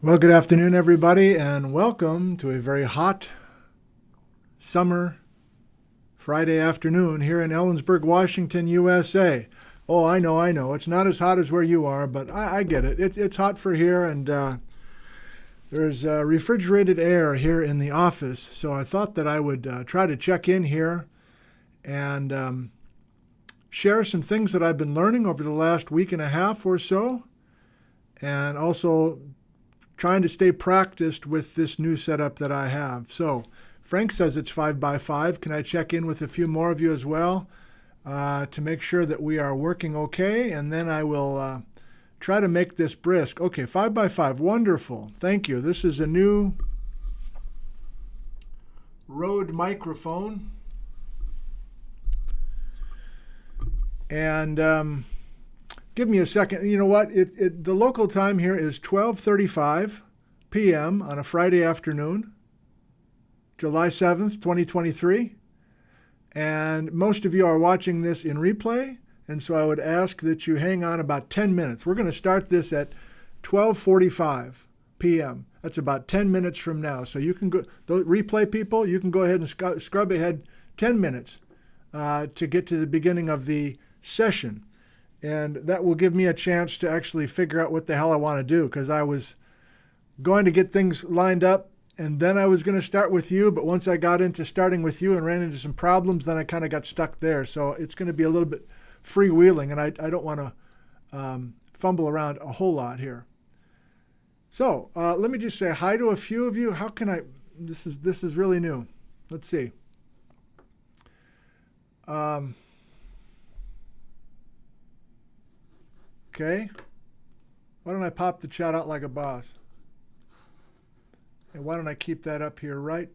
Well, good afternoon, everybody, and welcome to a very hot summer Friday afternoon here in Ellensburg, Washington, USA. Oh, I know. It's not as hot as where you are, but I get it. It's hot for here, and there's refrigerated air here in the office, so I thought that I would try to check in here and share some things that I've been learning over the last week and a half or so, and also trying to stay practiced with this new setup that I have. So Frank says it's 5x5. Can I check in with a few more of you as well to make sure that we are working okay? And then I will try to make this brisk. Okay, 5x5. Wonderful. Thank you. This is a new Rode microphone. And give me a second. You know what? The local time here is 12:35 p.m. on a Friday afternoon, July 7th, 2023. And most of you are watching this in replay, and so I would ask that you hang on about 10 minutes. We're going to start this at 12:45 p.m. That's about 10 minutes from now. So you can go, those replay people, you can go ahead and scrub ahead 10 minutes to get to the beginning of the session. And that will give me a chance to actually figure out what the hell I want to do, because I was going to get things lined up and then I was going to start with you. But once I got into starting with you and ran into some problems, then I kind of got stuck there. So it's going to be a little bit freewheeling, and I don't want to fumble around a whole lot here. So let me just say hi to a few of you. How can I? This is really new. Let's see. Okay, why don't I pop the chat out like a boss? And why don't I keep that up here right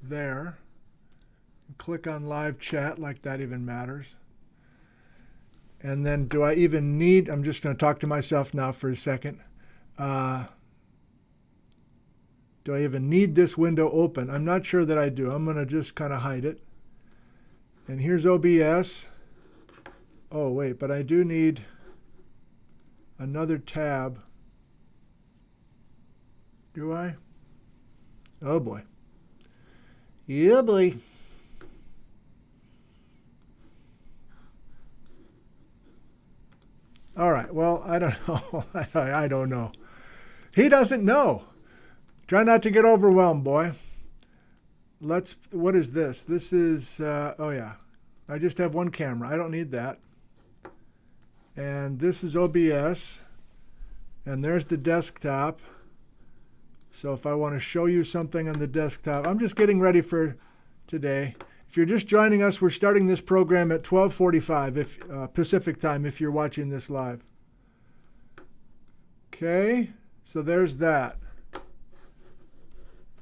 there? And click on live chat like that even matters. And then do I even need, I'm just going to talk to myself now for a second. Do I even need this window open? I'm not sure that I do. I'm going to just kind of hide it. And here's OBS. Oh, wait, but I do need another tab. Do I? Oh, boy. Yeah, boy. All right, well, I don't know. I don't know. He doesn't know. Try not to get overwhelmed, boy. What is this? This is, oh, yeah. I just have one camera. I don't need that. And this is OBS, and there's the desktop. So if I want to show you something on the desktop, I'm just getting ready for today. If you're just joining us, we're starting this program at 12:45 Pacific time if you're watching this live. Okay, so there's that.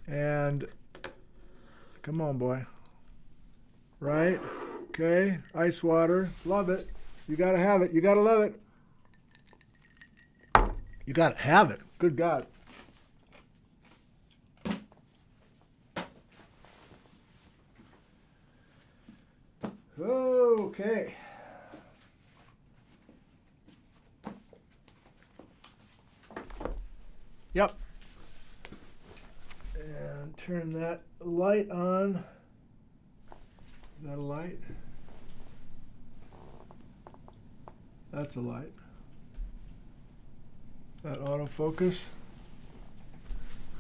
And come on, boy. Right? Okay, ice water, love it. You got to have it. You got to love it. You got to have it. Good God. Okay. Yep. And turn that light on. Is that a light? That's a light. That autofocus.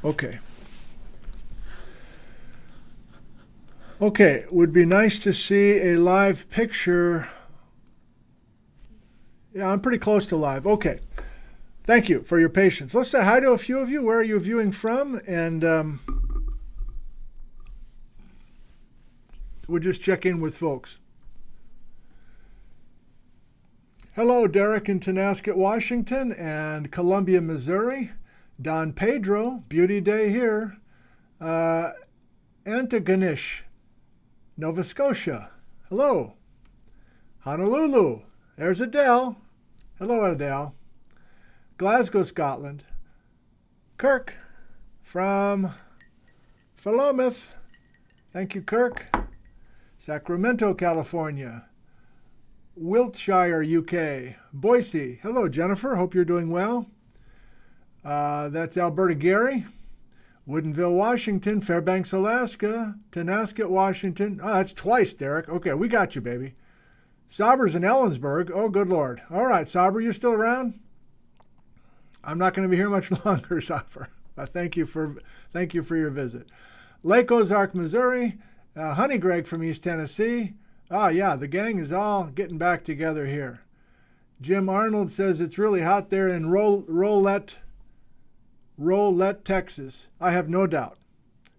Okay. Okay, would be nice to see a live picture. Yeah, I'm pretty close to live. Okay. Thank you for your patience. Let's say hi to a few of you. Where are you viewing from? And we'll just check in with folks. Hello, Derek in Tonasket, Washington, and Columbia, Missouri. Don Pedro, beauty day here. Antigonish, Nova Scotia. Hello. Honolulu. There's Adele. Hello, Adele. Glasgow, Scotland. Kirk from Philomath. Thank you, Kirk. Sacramento, California. Wiltshire, UK. Boise. Hello, Jennifer. Hope you're doing well. That's Alberta Gary, Woodinville, Washington, Fairbanks, Alaska, Tonasket, Washington. Oh, that's twice, Derek. Okay, we got you, baby. Sauber's in Ellensburg. Oh, good Lord. All right, Sauber, you still around? I'm not going to be here much longer, Sauber. Thank you for your visit. Lake Ozark, Missouri. Honey Greg from East Tennessee. Oh, yeah, the gang is all getting back together here. Jim Arnold says it's really hot there in Rolette, Texas. I have no doubt.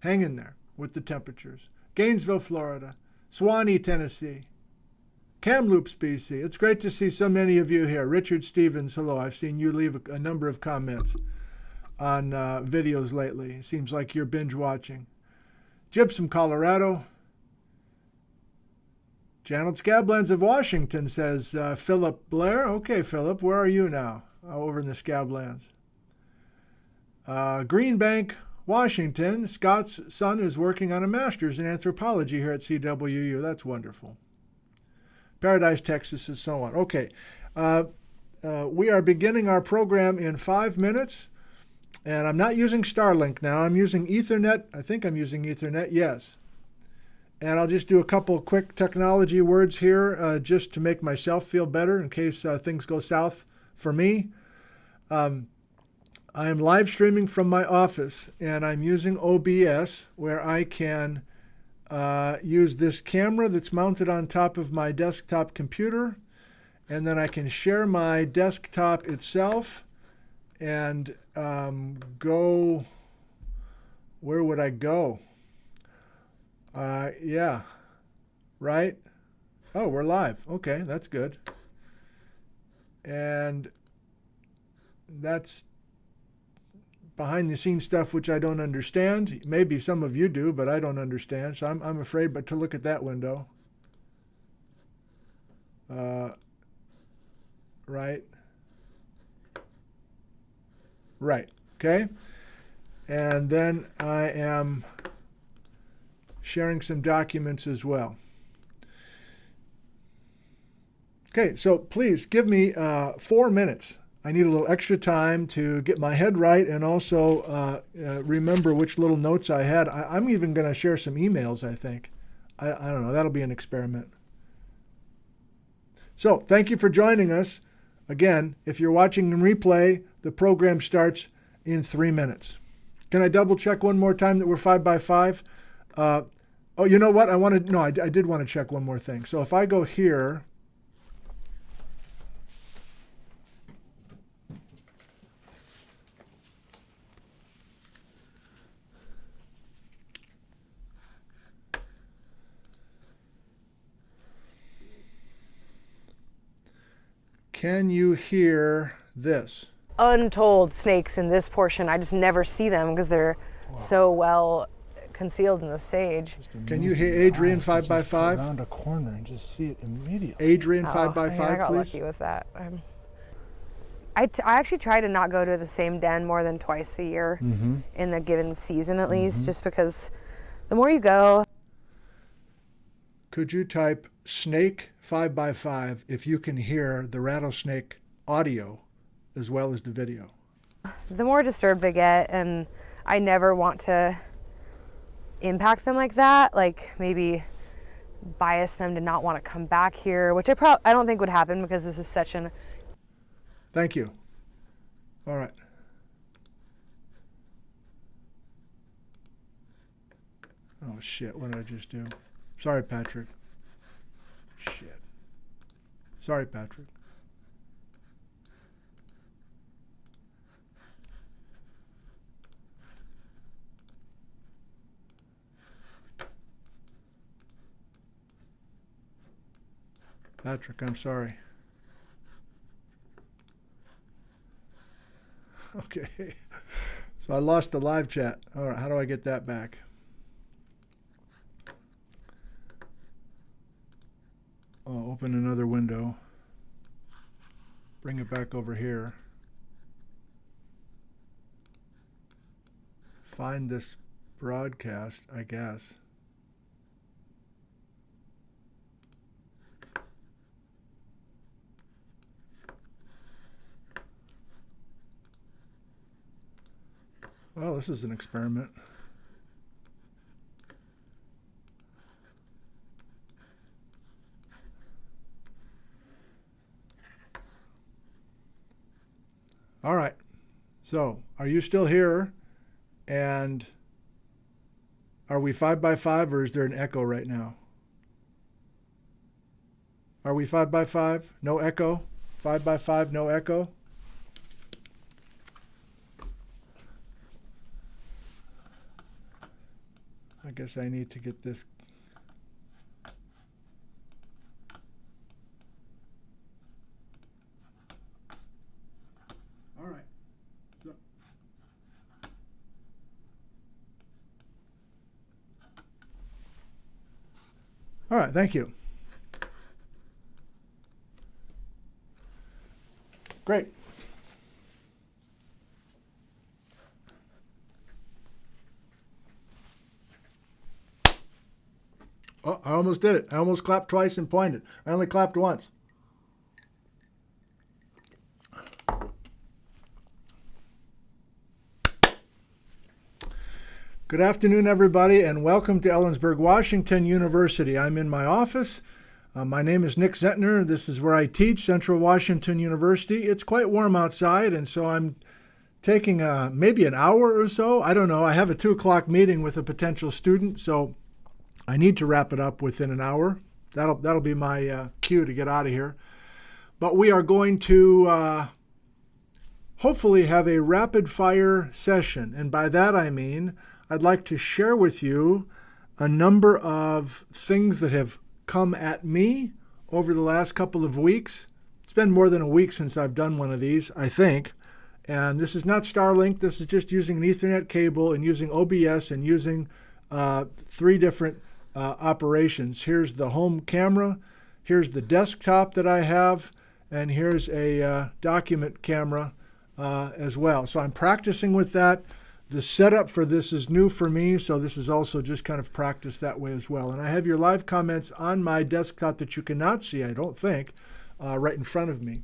Hang in there with the temperatures. Gainesville, Florida. Swanee, Tennessee. Kamloops, BC. It's great to see so many of you here. Richard Stevens, hello. I've seen you leave a number of comments on videos lately. It seems like you're binge watching. Gypsum, Colorado. Janald Scablands of Washington, says Philip Blair. Okay, Philip, where are you now? Over in the Scablands. Greenbank, Washington. Scott's son is working on a master's in anthropology here at CWU. That's wonderful. Paradise, Texas, and so on. Okay, we are beginning our program in 5 minutes, and I'm not using Starlink now. I'm using Ethernet. I think I'm using Ethernet, yes. And I'll just do a couple quick technology words here just to make myself feel better in case things go south for me. I am live streaming from my office, and I'm using OBS, where I can use this camera that's mounted on top of my desktop computer, and then I can share my desktop itself and go. Where would I go? Yeah, right? Oh, we're live. Okay, that's good. And that's behind the scenes stuff which I don't understand. Maybe some of you do, but I don't understand. So I'm afraid but to look at that window. Right. Right. Okay. And then I am sharing some documents as well. Okay, so please give me 4 minutes. I need a little extra time to get my head right and also remember which little notes I had. I'm even going to share some emails, I think. I don't know. That'll be an experiment. So thank you for joining us. Again, if you're watching in replay, the program starts in 3 minutes. Can I double check one more time that we're 5 by 5? Oh, you know what? I did want to check one more thing. So if I go here, can you hear this? Untold snakes in this portion. I just never see them because they're so well concealed in the sage. Can you hear Adrian 5 by 5? Around a corner and just see it immediately. Adrian 5 by 5, I got please. lucky with that. I actually try to not go to the same den more than twice a year in the given season at least, just because the more you go. Could you type snake 5 by 5 if you can hear the rattlesnake audio as well as the video? The more disturbed they get, and I never want to impact them like that, like maybe bias them to not want to come back here, which I don't think would happen because this is such an... Thank you. All right. Oh, shit. What did I just do? Sorry, Patrick. Shit. Sorry, Patrick. Patrick, I'm sorry. Okay. So I lost the live chat. All right, how do I get that back? Oh, open another window. Bring it back over here. Find this broadcast, I guess. Well, this is an experiment. All right. So, are you still here? And are we 5 by 5 or is there an echo right now? Are we 5 by 5? No echo? 5 by 5, no echo? I guess I need to get this. All right. So all right, thank you. Great. Oh, I almost did it. I almost clapped twice and pointed. I only clapped once. Good afternoon, everybody, and welcome to Ellensburg, Washington University. I'm in my office. My name is Nick Zentner. This is where I teach, Central Washington University. It's quite warm outside, and so I'm taking maybe an hour or so. I don't know. I have a 2 o'clock meeting with a potential student, so I need to wrap it up within an hour. That'll be my cue to get out of here. But we are going to hopefully have a rapid fire session, and by that I mean I'd like to share with you a number of things that have come at me over the last couple of weeks. It's been more than a week since I've done one of these, I think. And this is not Starlink. This is just using an Ethernet cable and using OBS and using 3 different operations. Here's the home camera. Here's the desktop that I have. And here's a document camera as well. So I'm practicing with that. The setup for this is new for me, so this is also just kind of practice that way as well. And I have your live comments on my desktop that you cannot see, I don't think, right in front of me.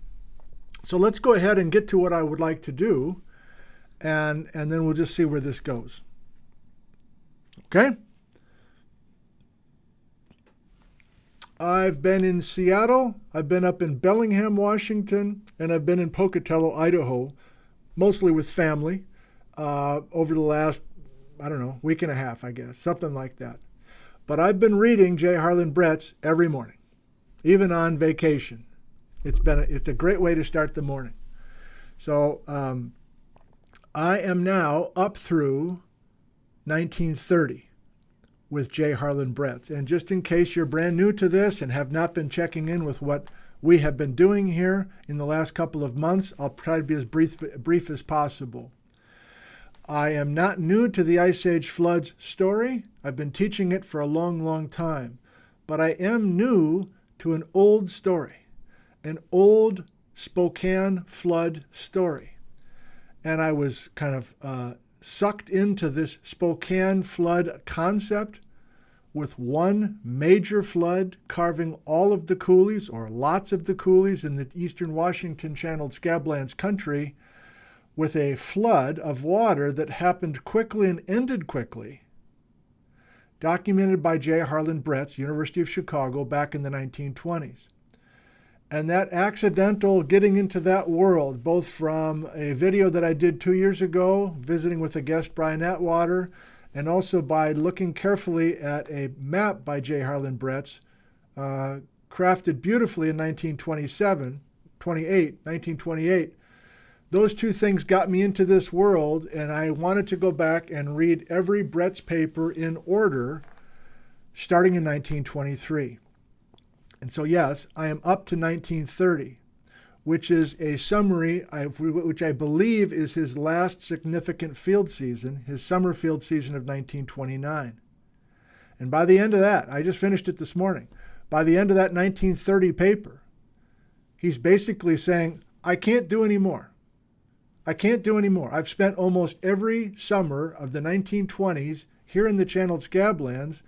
So let's go ahead and get to what I would like to do, and then we'll just see where this goes. Okay? I've been in Seattle, I've been up in Bellingham, Washington, and I've been in Pocatello, Idaho, mostly with family. Over the last, I don't know, week and a half, I guess, something like that. But I've been reading Harlen Bretz every morning, even on vacation. It's a great way to start the morning. So I am now up through 1930 with Harlen Bretz. And just in case you're brand new to this and have not been checking in with what we have been doing here in the last couple of months, I'll try to be as brief as possible. I am not new to the Ice Age floods story. I've been teaching it for a long, long time. But I am new to an old story, an old Spokane flood story. And I was kind of sucked into this Spokane flood concept with one major flood carving all of the coulees, or lots of the coulees in the eastern Washington channeled scablands country, with a flood of water that happened quickly and ended quickly, documented by Harlen Bretz, University of Chicago, back in the 1920s. And that accidental getting into that world, both from a video that I did 2 years ago, visiting with a guest, Brian Atwater, and also by looking carefully at a map by Harlen Bretz, crafted beautifully in 1928, those 2 things got me into this world, and I wanted to go back and read every Bretz paper in order, starting in 1923. And so, yes, I am up to 1930, which is a summary, which I believe is his last significant field season, his summer field season of 1929. And by the end of that, I just finished it this morning, by the end of that 1930 paper, he's basically saying, I can't do any more. I can't do any more. I've spent almost every summer of the 1920s here in the channeled scablands,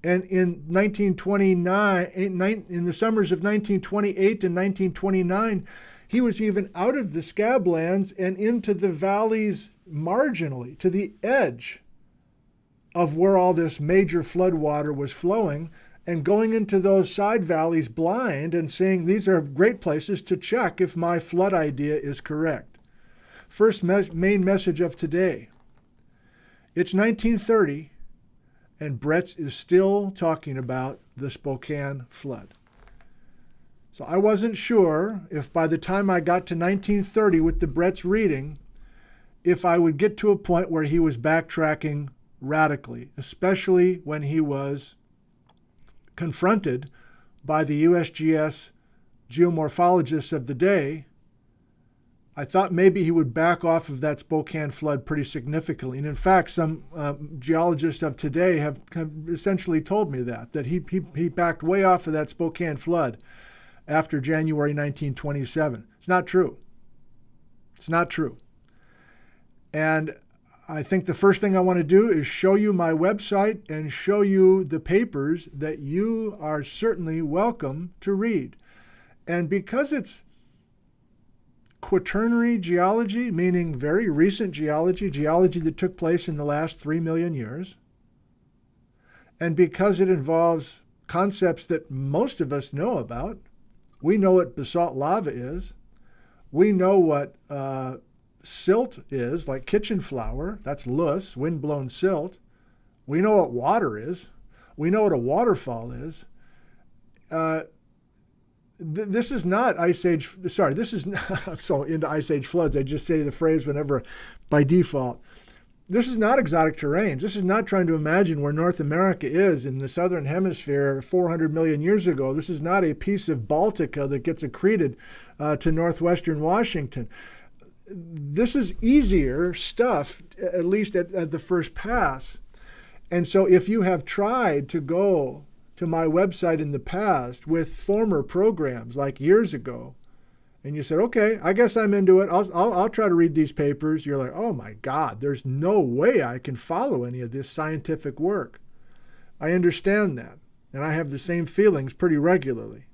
and in 1929, in the summers of 1928 and 1929, he was even out of the scablands and into the valleys marginally to the edge of where all this major flood water was flowing and going into those side valleys blind and saying these are great places to check if my flood idea is correct. First main message of today. It's 1930 and Bretz is still talking about the Spokane flood. So I wasn't sure if by the time I got to 1930 with the Bretz reading, if I would get to a point where he was backtracking radically, especially when he was confronted by the USGS geomorphologists of the day. I thought maybe he would back off of that Spokane flood pretty significantly. And in fact, some geologists of today have essentially told me that he backed way off of that Spokane flood after January 1927. It's not true. It's not true. And I think the first thing I want to do is show you my website and show you the papers that you are certainly welcome to read. And because it's quaternary geology, meaning very recent geology that took place in the last 3 million years, and because it involves concepts that most of us know about, we know what basalt lava is, we know what silt is, like kitchen flour, that's loess, wind-blown silt. We know what water is. We know what a waterfall is. This is not Ice Age, sorry, this is not, I'm so into Ice Age floods, I just say the phrase whenever by default. This is not exotic terrains. This is not trying to imagine where North America is in the southern hemisphere 400 million years ago. This is not a piece of Baltica that gets accreted to northwestern Washington. This is easier stuff, at least at the first pass. And so if you have tried to go to my website in the past with former programs like years ago, and you said, okay, I guess I'm into it. I'll try to read these papers. You're like, oh my God, there's no way I can follow any of this scientific work. I understand that. And I have the same feelings pretty regularly,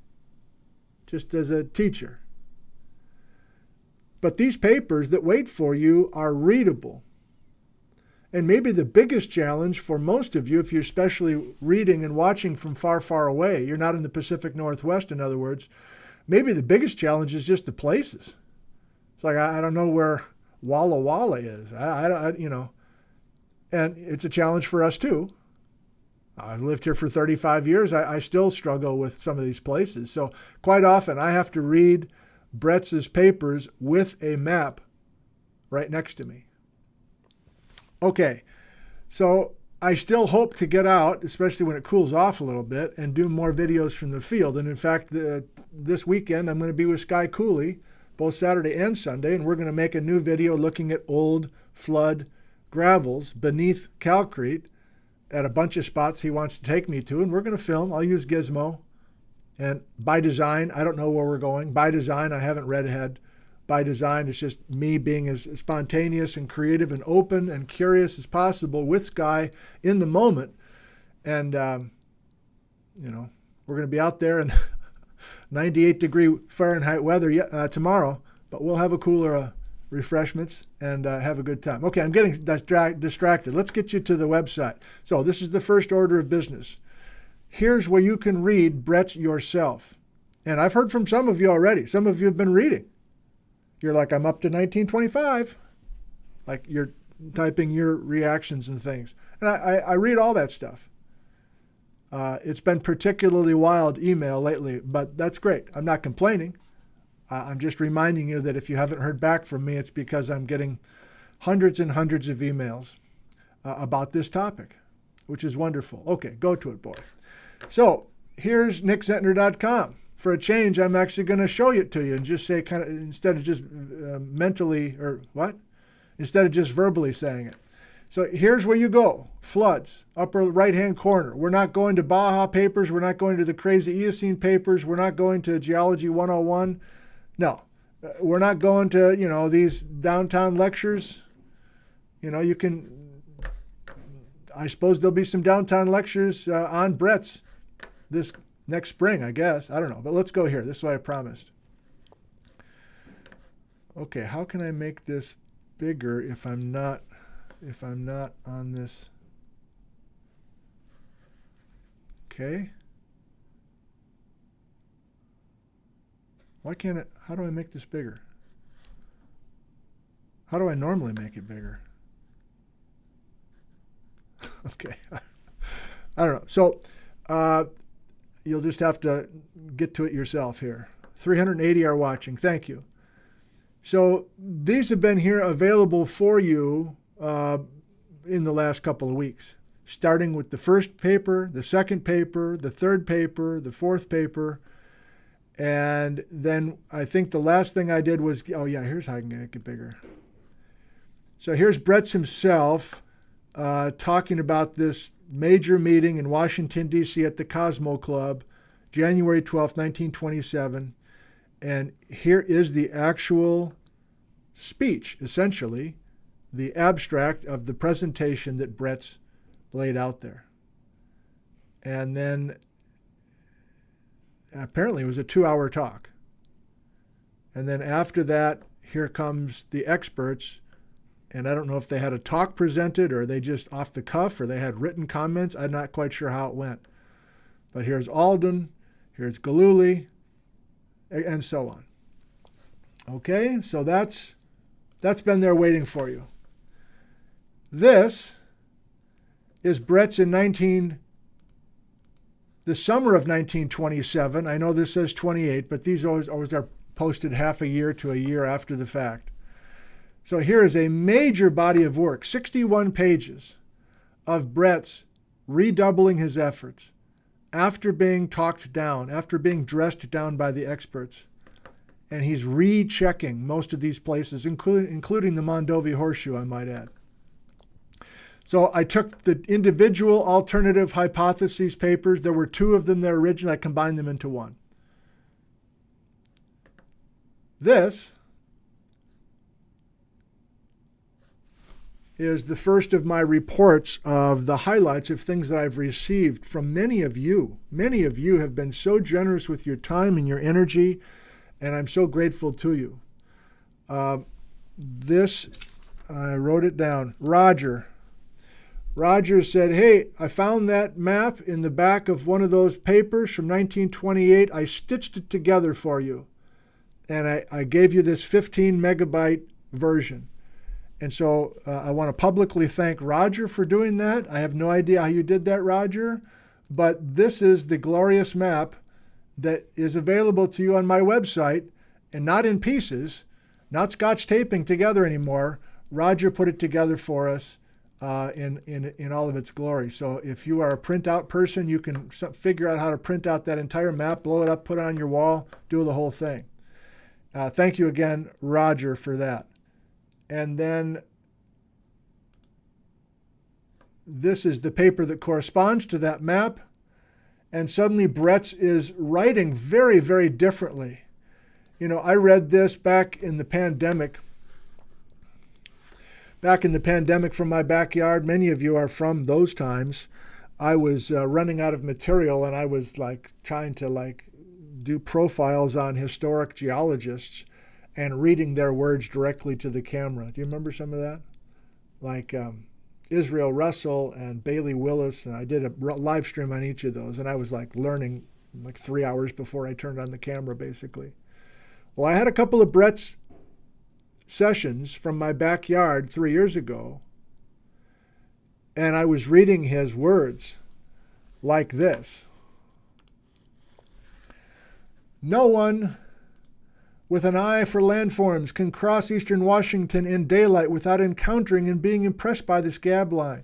just as a teacher. But these papers that wait for you are readable. And maybe the biggest challenge for most of you, if you're especially reading and watching from far, far away, you're not in the Pacific Northwest, in other words, maybe the biggest challenge is just the places. It's like, I don't know where Walla Walla is. And it's a challenge for us too. I've lived here for 35 years. I still struggle with some of these places. So quite often I have to read Bretz's papers with a map right next to me. Okay, so I still hope to get out, especially when it cools off a little bit, and do more videos from the field. And in fact, this weekend I'm going to be with Sky Cooley, both Saturday and Sunday, and we're going to make a new video looking at old flood gravels beneath Calcrete at a bunch of spots he wants to take me to, and we're going to film. I'll use Gizmo. And by design, I don't know where we're going. By design, I haven't read ahead. By design, it's just me being as spontaneous and creative and open and curious as possible with Sky in the moment. And, we're going to be out there in 98-degree Fahrenheit weather tomorrow, but we'll have a cooler refreshments and have a good time. Okay, I'm getting distracted. Let's get you to the website. So this is the first order of business. Here's where you can read Bretz yourself. And I've heard from some of you already. Some of you have been reading. You're like, I'm up to 1925. Like you're typing your reactions and things. And I read all that stuff. It's been particularly wild email lately, but that's great. I'm not complaining. I'm just reminding you that if you haven't heard back from me, it's because I'm getting hundreds and hundreds of emails about this topic, which is wonderful. Okay, go to it, boy. So here's nickzentner.com. For a change, I'm actually going to show it to you and just say kind of, instead of just instead of just verbally saying it. So here's where you go. Floods, upper right-hand corner. We're not going to Baja papers. We're not going to the crazy Eocene papers. We're not going to Geology 101. No, we're not going to, these downtown lectures. I suppose there'll be some downtown lectures on Bretz this next spring, I guess. I don't know, but let's go here. This is what I promised. Okay, how can I make this bigger if I'm not on this. Okay. Why can't it? How do I make this bigger? How do I normally make it bigger? Okay. I don't know. So you'll just have to get to it yourself here. 380 are watching. Thank you. So these have been here available for you in the last couple of weeks, starting with the first paper, the second paper, the third paper, the fourth paper. And then I think the last thing I did was, oh yeah, here's how I can make it bigger. So here's Bretz himself talking about this major meeting in Washington, D.C. at the Cosmo Club, January 12th, 1927. And here is the actual speech, essentially, the abstract of the presentation that Bretz laid out there. And then apparently it was a 2-hour talk. And then after that, here comes the experts. And I don't know if they had a talk presented or they just off the cuff or they had written comments. I'm not quite sure how it went. But here's Alden, here's Galuli, and so on. Okay, so that's been there waiting for you. This is Bretz in the summer of 1927. I know this says 28, but these always are posted half a year to a year after the fact. So here is a major body of work, 61 pages of Bretz redoubling his efforts after being talked down, after being dressed down by the experts. And he's rechecking most of these places, including the Mondovi Horseshoe, I might add. So I took the individual alternative hypotheses papers. There were 2 of them there originally. I combined them into one. This is the first of my reports of the highlights of things that I've received from many of you. Many of you have been so generous with your time and your energy, and I'm so grateful to you. This, I wrote it down. Roger said, hey, I found that map in the back of one of those papers from 1928. I stitched it together for you, and I gave you this 15 megabyte version. And so I want to publicly thank Roger for doing that. I have no idea how you did that, Roger, but this is the glorious map that is available to you on my website, and not in pieces, not scotch taping together anymore. Roger put it together for us in all of its glory. So if you are a printout person, you can figure out how to print out that entire map, blow it up, put it on your wall, do the whole thing. Thank you again, Roger, for that. And then this is the paper that corresponds to that map. And suddenly Bretz is writing very, very differently. You know, I read this back in the pandemic. From my backyard. Many of you are from those times. I was running out of material, and I was trying to do profiles on historic geologists and reading their words directly to the camera. Do you remember some of that? Israel Russell and Bailey Willis, and I did a live stream on each of those, and I was learning 3 hours before I turned on the camera, basically. Well, I had a couple of Bretz sessions from my backyard 3 years ago, and I was reading his words like this. No one with an eye for landforms can cross eastern Washington in daylight without encountering and being impressed by the scabland,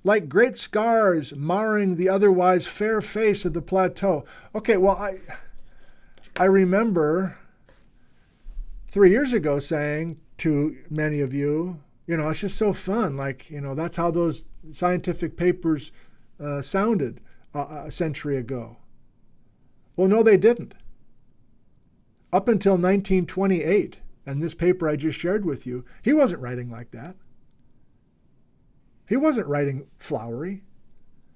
like great scars marring the otherwise fair face of the plateau. Okay, well, I remember 3 years ago saying to many of you, it's just so fun. That's how those scientific papers sounded a century ago. Well, no, they didn't. Up until 1928, and this paper I just shared with you, he wasn't writing like that. He wasn't writing flowery.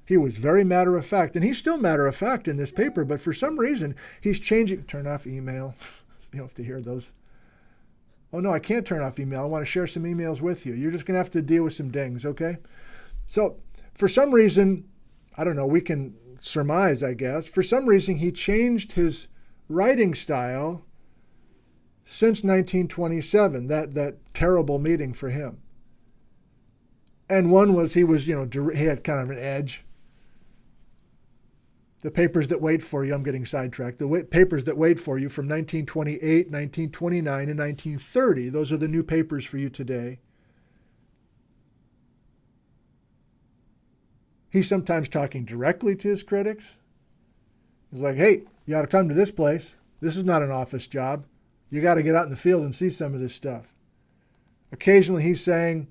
He was very matter-of-fact, and he's still matter-of-fact in this paper, but for some reason, he's changing. Turn off email. You don't have to hear those. Oh, no, I can't turn off email. I want to share some emails with you. You're just going to have to deal with some dings, okay? So for some reason, I don't know, we can surmise, I guess, for some reason he changed his writing style since 1927, that terrible meeting for him. And one was he had kind of an edge. The papers that wait for you, I'm getting sidetracked, the papers that wait for you from 1928, 1929, and 1930, those are the new papers for you today. He's sometimes talking directly to his critics. He's like, hey, you ought to come to this place. This is not an office job. You got to get out in the field and see some of this stuff. Occasionally he's saying,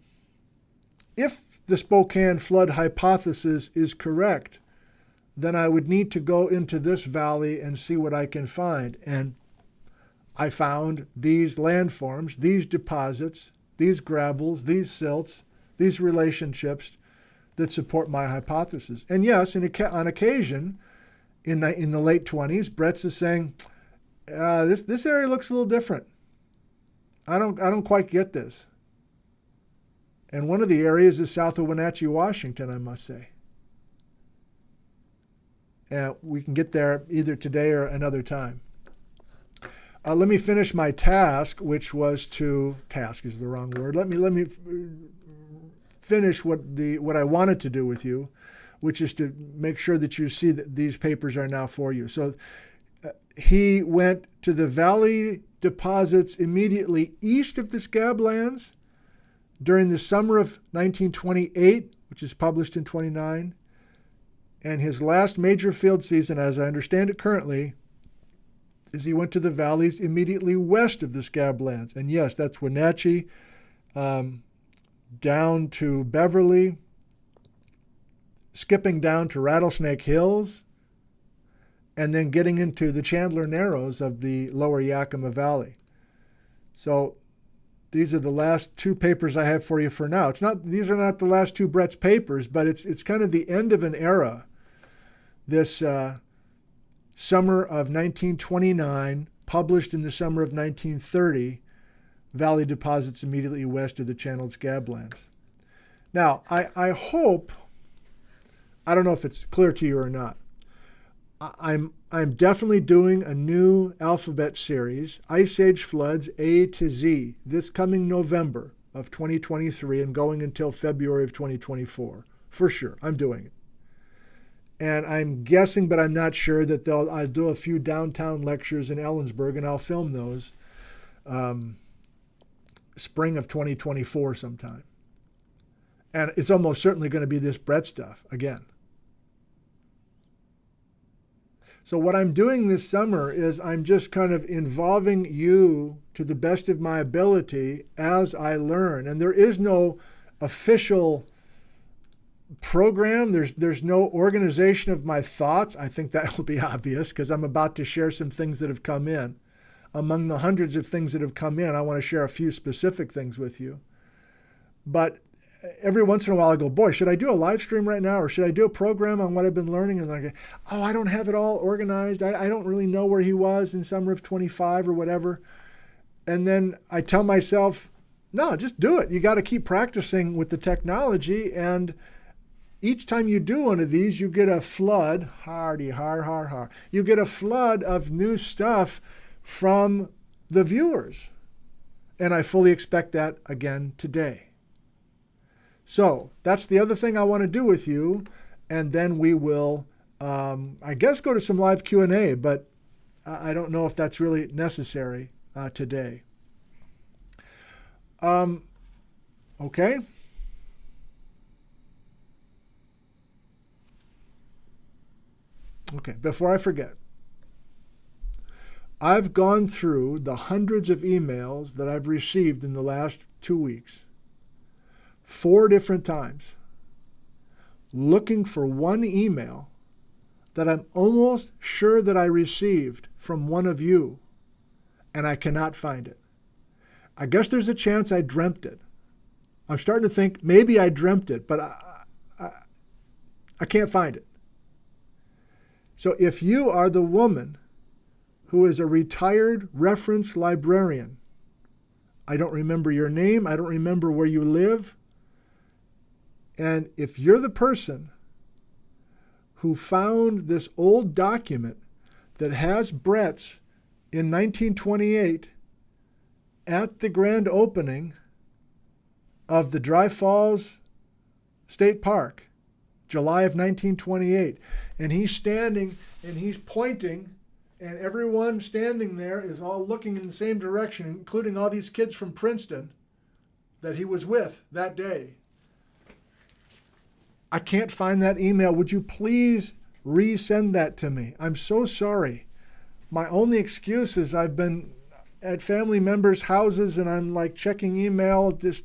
if the Spokane flood hypothesis is correct, then I would need to go into this valley and see what I can find. And I found these landforms, these deposits, these gravels, these silts, these relationships that support my hypothesis. And yes, on occasion, in the late 20s, Bretz is saying, this area looks a little different. I don't quite get this. And one of the areas is south of Wenatchee, Washington, I must say. And we can get there either today or another time. Let me finish my task, which was task is the wrong word. Let me finish what I wanted to do with you, which is to make sure that you see that these papers are now for you. So he went to the valley deposits immediately east of the Scablands during the summer of 1928, which is published in 29. And his last major field season, as I understand it currently, is he went to the valleys immediately west of the Scablands. And yes, that's Wenatchee, down to Beverly, skipping down to Rattlesnake Hills, and then getting into the Chandler Narrows of the lower Yakima Valley. So these are the last two papers I have for you for now. These are not the last two Bretz papers, but it's kind of the end of an era. This summer of 1929, published in the summer of 1930, valley deposits immediately west of the channeled Scablands. Now, I hope, I don't know if it's clear to you or not, I'm definitely doing a new alphabet series, Ice Age Floods A to Z, this coming November of 2023 and going until February of 2024. For sure, I'm doing it. And I'm guessing, but I'm not sure, that I'll do a few downtown lectures in Ellensburg, and I'll film those spring of 2024 sometime. And it's almost certainly going to be this Bretz stuff again. So what I'm doing this summer is I'm just kind of involving you to the best of my ability as I learn. And there is no official program. There's no organization of my thoughts. I think that will be obvious because I'm about to share some things that have come in. Among the hundreds of things that have come in, I want to share a few specific things with you. But every once in a while I go, boy, should I do a live stream right now, or should I do a program on what I've been learning? And I go, oh, I don't have it all organized. I don't really know where he was in summer of 25 or whatever. And then I tell myself, no, just do it. You got to keep practicing with the technology, and each time you do one of these, you get a flood, you get a flood of new stuff from the viewers. And I fully expect that again today. So that's the other thing I want to do with you. And then we will, I guess, go to some live Q&A, but I don't know if that's really necessary today. Okay. Okay, before I forget, I've gone through the hundreds of emails that I've received in the last 2 weeks, 4 different times, looking for one email that I'm almost sure that I received from one of you, and I cannot find it. I guess there's a chance I dreamt it. I'm starting to think maybe I dreamt it, but I can't find it. So if you are the woman who is a retired reference librarian, I don't remember your name. I don't remember where you live. And if you're the person who found this old document that has Bretz in 1928 at the grand opening of the Dry Falls State Park, July of 1928, and he's standing and he's pointing, and everyone standing there is all looking in the same direction, including all these kids from Princeton that he was with that day. I can't find that email. Would you please resend that to me? I'm so sorry. My only excuse is I've been at family members' houses and I'm like checking email, just,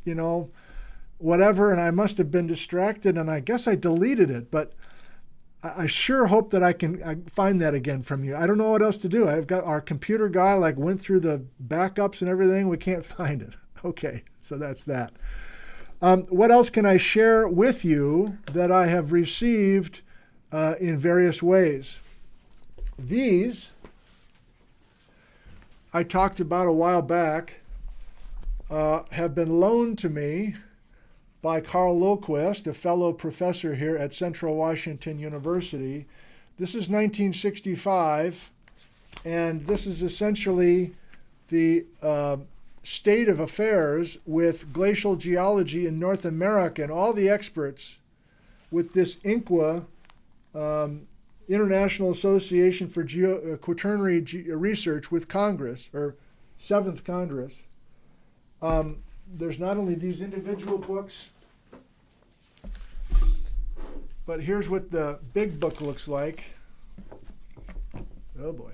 whatever, and I must have been distracted, and I guess I deleted it, but I sure hope that I can find that again from you. I don't know what else to do. I've got our computer guy went through the backups and everything. We can't find it. Okay, so that's that. What else can I share with you that I have received in various ways? These I talked about a while back have been loaned to me by Carl Loquist, a fellow professor here at Central Washington University. This is 1965, and this is essentially the state of affairs with glacial geology in North America, and all the experts with this INCWA, International Association for Quaternary Research with Congress, or 7th Congress. There's not only these individual books, but here's what the big book looks like. Oh boy.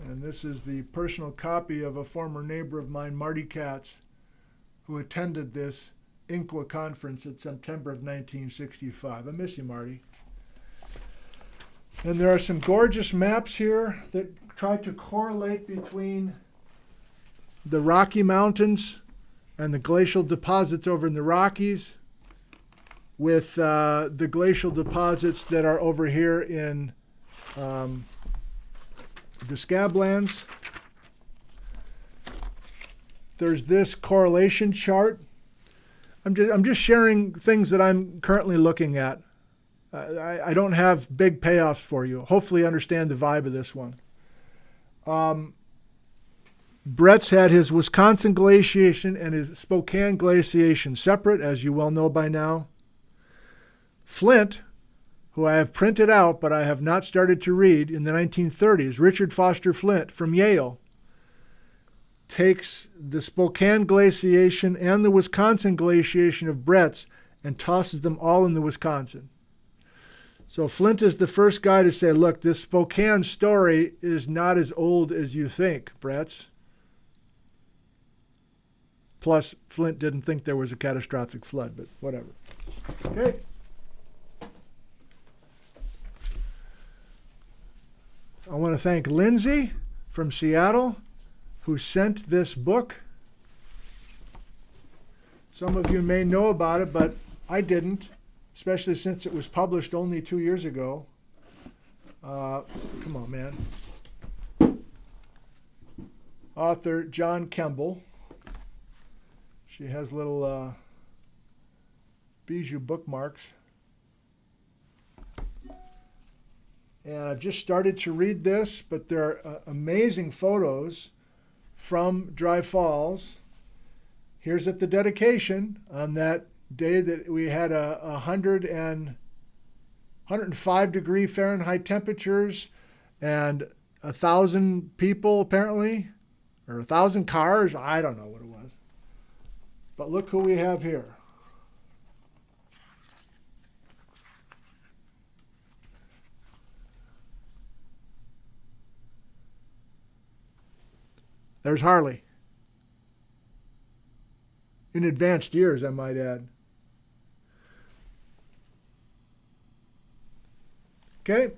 And this is the personal copy of a former neighbor of mine, Marty Katz, who attended this INCWA conference in September of 1965. I miss you, Marty. And there are some gorgeous maps here that try to correlate between the Rocky Mountains and the glacial deposits over in the Rockies with the glacial deposits that are over here in the Scablands. There's this correlation chart. I'm just sharing things that I'm currently looking at. I don't have big payoffs for you. Hopefully you understand the vibe of this one. Bretz had his Wisconsin glaciation and his Spokane glaciation separate, as you well know by now. Flint, who I have printed out but I have not started to read, in the 1930s, Richard Foster Flint from Yale, takes the Spokane glaciation and the Wisconsin glaciation of Bretz and tosses them all in the Wisconsin. So Flint is the first guy to say, look, this Spokane story is not as old as you think, Bretz. Plus, Flint didn't think there was a catastrophic flood, but whatever. Okay. I want to thank Lindsay from Seattle, who sent this book. Some of you may know about it, but I didn't, especially since it was published only 2 years ago. Come on, man. Author John Kemble. She has little bijou bookmarks. And I've just started to read this, but there are amazing photos from Dry Falls. Here's at the dedication on that day that we had 105 degree Fahrenheit temperatures and 1,000 people apparently, or 1,000 cars. I don't know what it was. But look who we have here. There's Harley. In advanced years, I might add. Okay.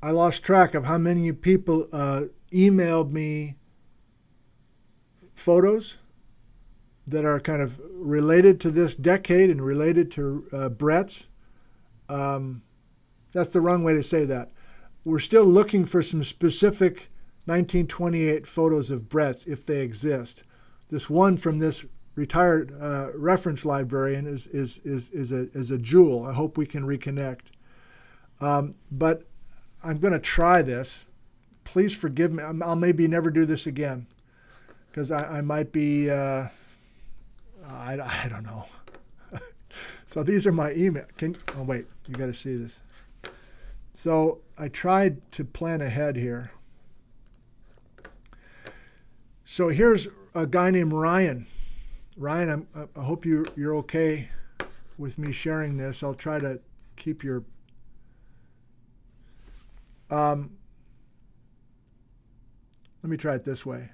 I lost track of how many people emailed me photos that are kind of related to this decade and related to Bretz. That's the wrong way to say that. We're still looking for some specific 1928 photos of Bretz if they exist. This one from this retired reference librarian is a jewel. I hope we can reconnect. But I'm going to try this. Please forgive me. I'll maybe never do this again because I might be, I don't know. So these are my email. Oh, wait, you got to see this. So I tried to plan ahead here. So here's a guy named Ryan. Ryan, I hope you're okay with me sharing this. I'll try to keep your... let me try it this way.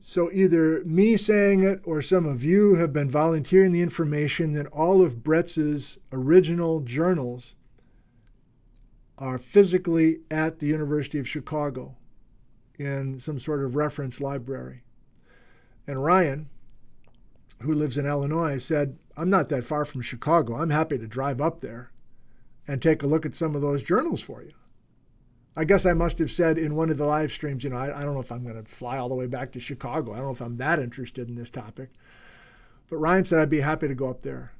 So either me saying it or some of you have been volunteering the information that all of Bretz's original journals are physically at the University of Chicago in some sort of reference library. And Ryan, who lives in Illinois, said, I'm not that far from Chicago. I'm happy to drive up there and take a look at some of those journals for you. I guess I must have said in one of the live streams, I don't know if I'm going to fly all the way back to Chicago. I don't know if I'm that interested in this topic. But Ryan said I'd be happy to go up there.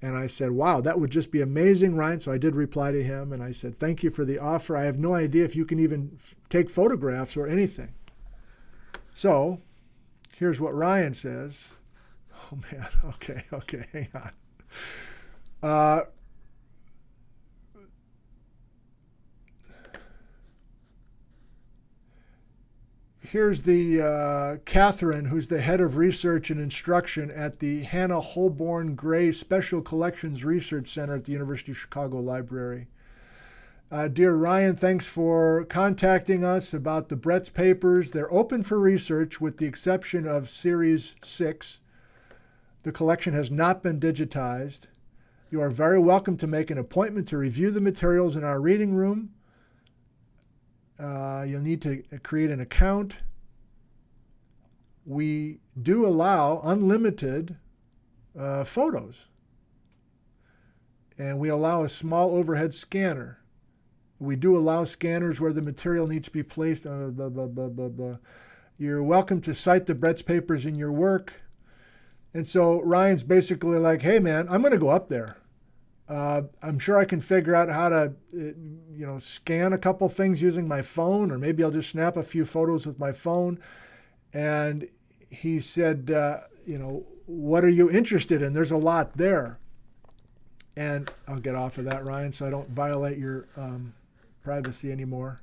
And I said, wow, that would just be amazing, Ryan. So I did reply to him, and I said, thank you for the offer. I have no idea if you can even take photographs or anything. So here's what Ryan says. Oh, man. Okay, hang on. Here's the Catherine, who's the head of research and instruction at the Hannah Holborn Gray Special Collections Research Center at the University of Chicago Library. Dear Ryan, thanks for contacting us about the Bretz papers. They're open for research with the exception of Series 6. The collection has not been digitized. You are very welcome to make an appointment to review the materials in our reading room. You'll need to create an account. We do allow unlimited photos. And we allow a small overhead scanner. We do allow scanners where the material needs to be placed. Blah, blah, blah, blah, blah. You're welcome to cite the Bretz papers in your work. And so Ryan's basically like, hey, man, I'm going to go up there. I'm sure I can figure out how to, scan a couple things using my phone, or maybe I'll just snap a few photos with my phone. And he said, what are you interested in? There's a lot there. And I'll get off of that, Ryan, so I don't violate your privacy anymore.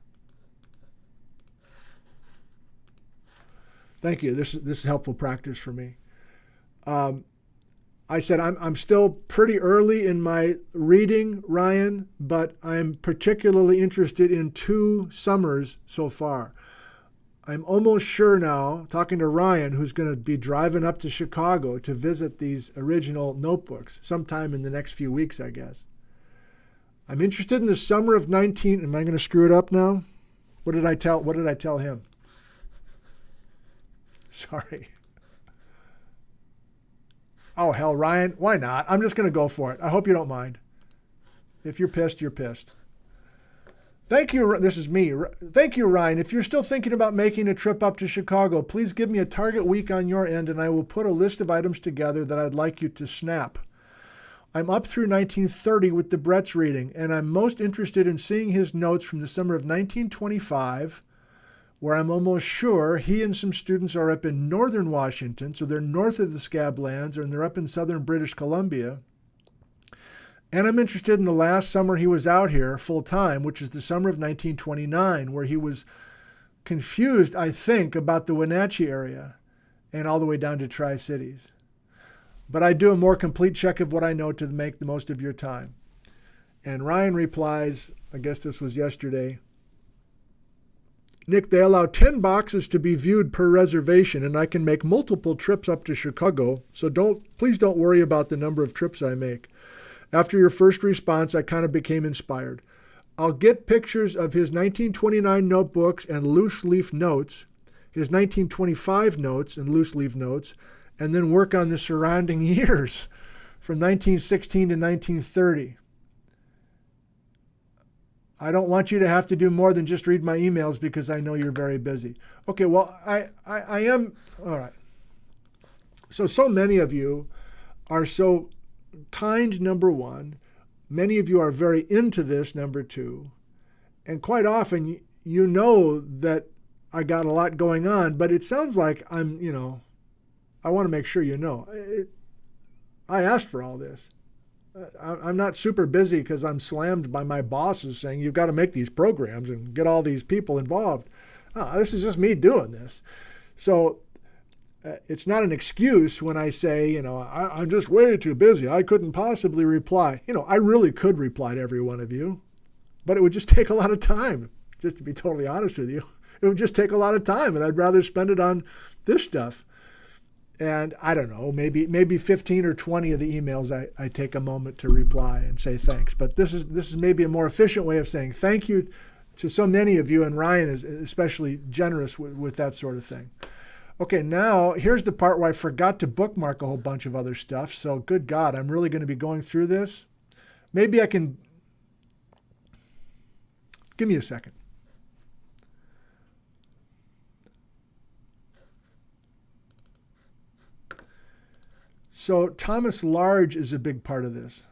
Thank you. This is helpful practice for me. I said, I'm still pretty early in my reading, Ryan, but I'm particularly interested in 2 summers so far. I'm almost sure now, talking to Ryan, who's going to be driving up to Chicago to visit these original notebooks sometime in the next few weeks, I guess. I'm interested in the summer of 19... Am I going to screw it up now? What did I tell him? Sorry. Oh, hell, Ryan, why not? I'm just going to go for it. I hope you don't mind. If you're pissed, you're pissed. Thank you. This is me. Thank you, Ryan. If you're still thinking about making a trip up to Chicago, please give me a target week on your end, and I will put a list of items together that I'd like you to snap. I'm up through 1930 with the Bretz reading, and I'm most interested in seeing his notes from the summer of 1925, where I'm almost sure he and some students are up in northern Washington, so they're north of the Scablands, and they're up in southern British Columbia. And I'm interested in the last summer he was out here full-time, which is the summer of 1929, where he was confused, I think, about the Wenatchee area and all the way down to Tri-Cities. But I do a more complete check of what I know to make the most of your time. And Ryan replies, I guess this was yesterday, Nick, they allow 10 boxes to be viewed per reservation, and I can make multiple trips up to Chicago, so please don't worry about the number of trips I make. After your first response, I kind of became inspired. I'll get pictures of his 1929 notebooks and loose leaf notes, his 1925 notes and loose leaf notes, and then work on the surrounding years from 1916 to 1930. I don't want you to have to do more than just read my emails because I know you're very busy. Okay, well, I am, all right. So many of you are so kind, number one. Many of you are very into this, number two. And quite often, you know that I got a lot going on, but it sounds like I'm, I want to make sure you know. I asked for all this. I'm not super busy because I'm slammed by my bosses saying, you've got to make these programs and get all these people involved. No, this is just me doing this. So it's not an excuse when I say, I'm just way too busy. I couldn't possibly reply. I really could reply to every one of you, but it would just take a lot of time, just to be totally honest with you. It would just take a lot of time, and I'd rather spend it on this stuff. And I don't know, maybe 15 or 20 of the emails I take a moment to reply and say thanks. But this is maybe a more efficient way of saying thank you to so many of you, and Ryan is especially generous with that sort of thing. Okay, now here's the part where I forgot to bookmark a whole bunch of other stuff. So good God, I'm really going to be going through this. Maybe I can, give me a second. So Thomas Large is a big part of this.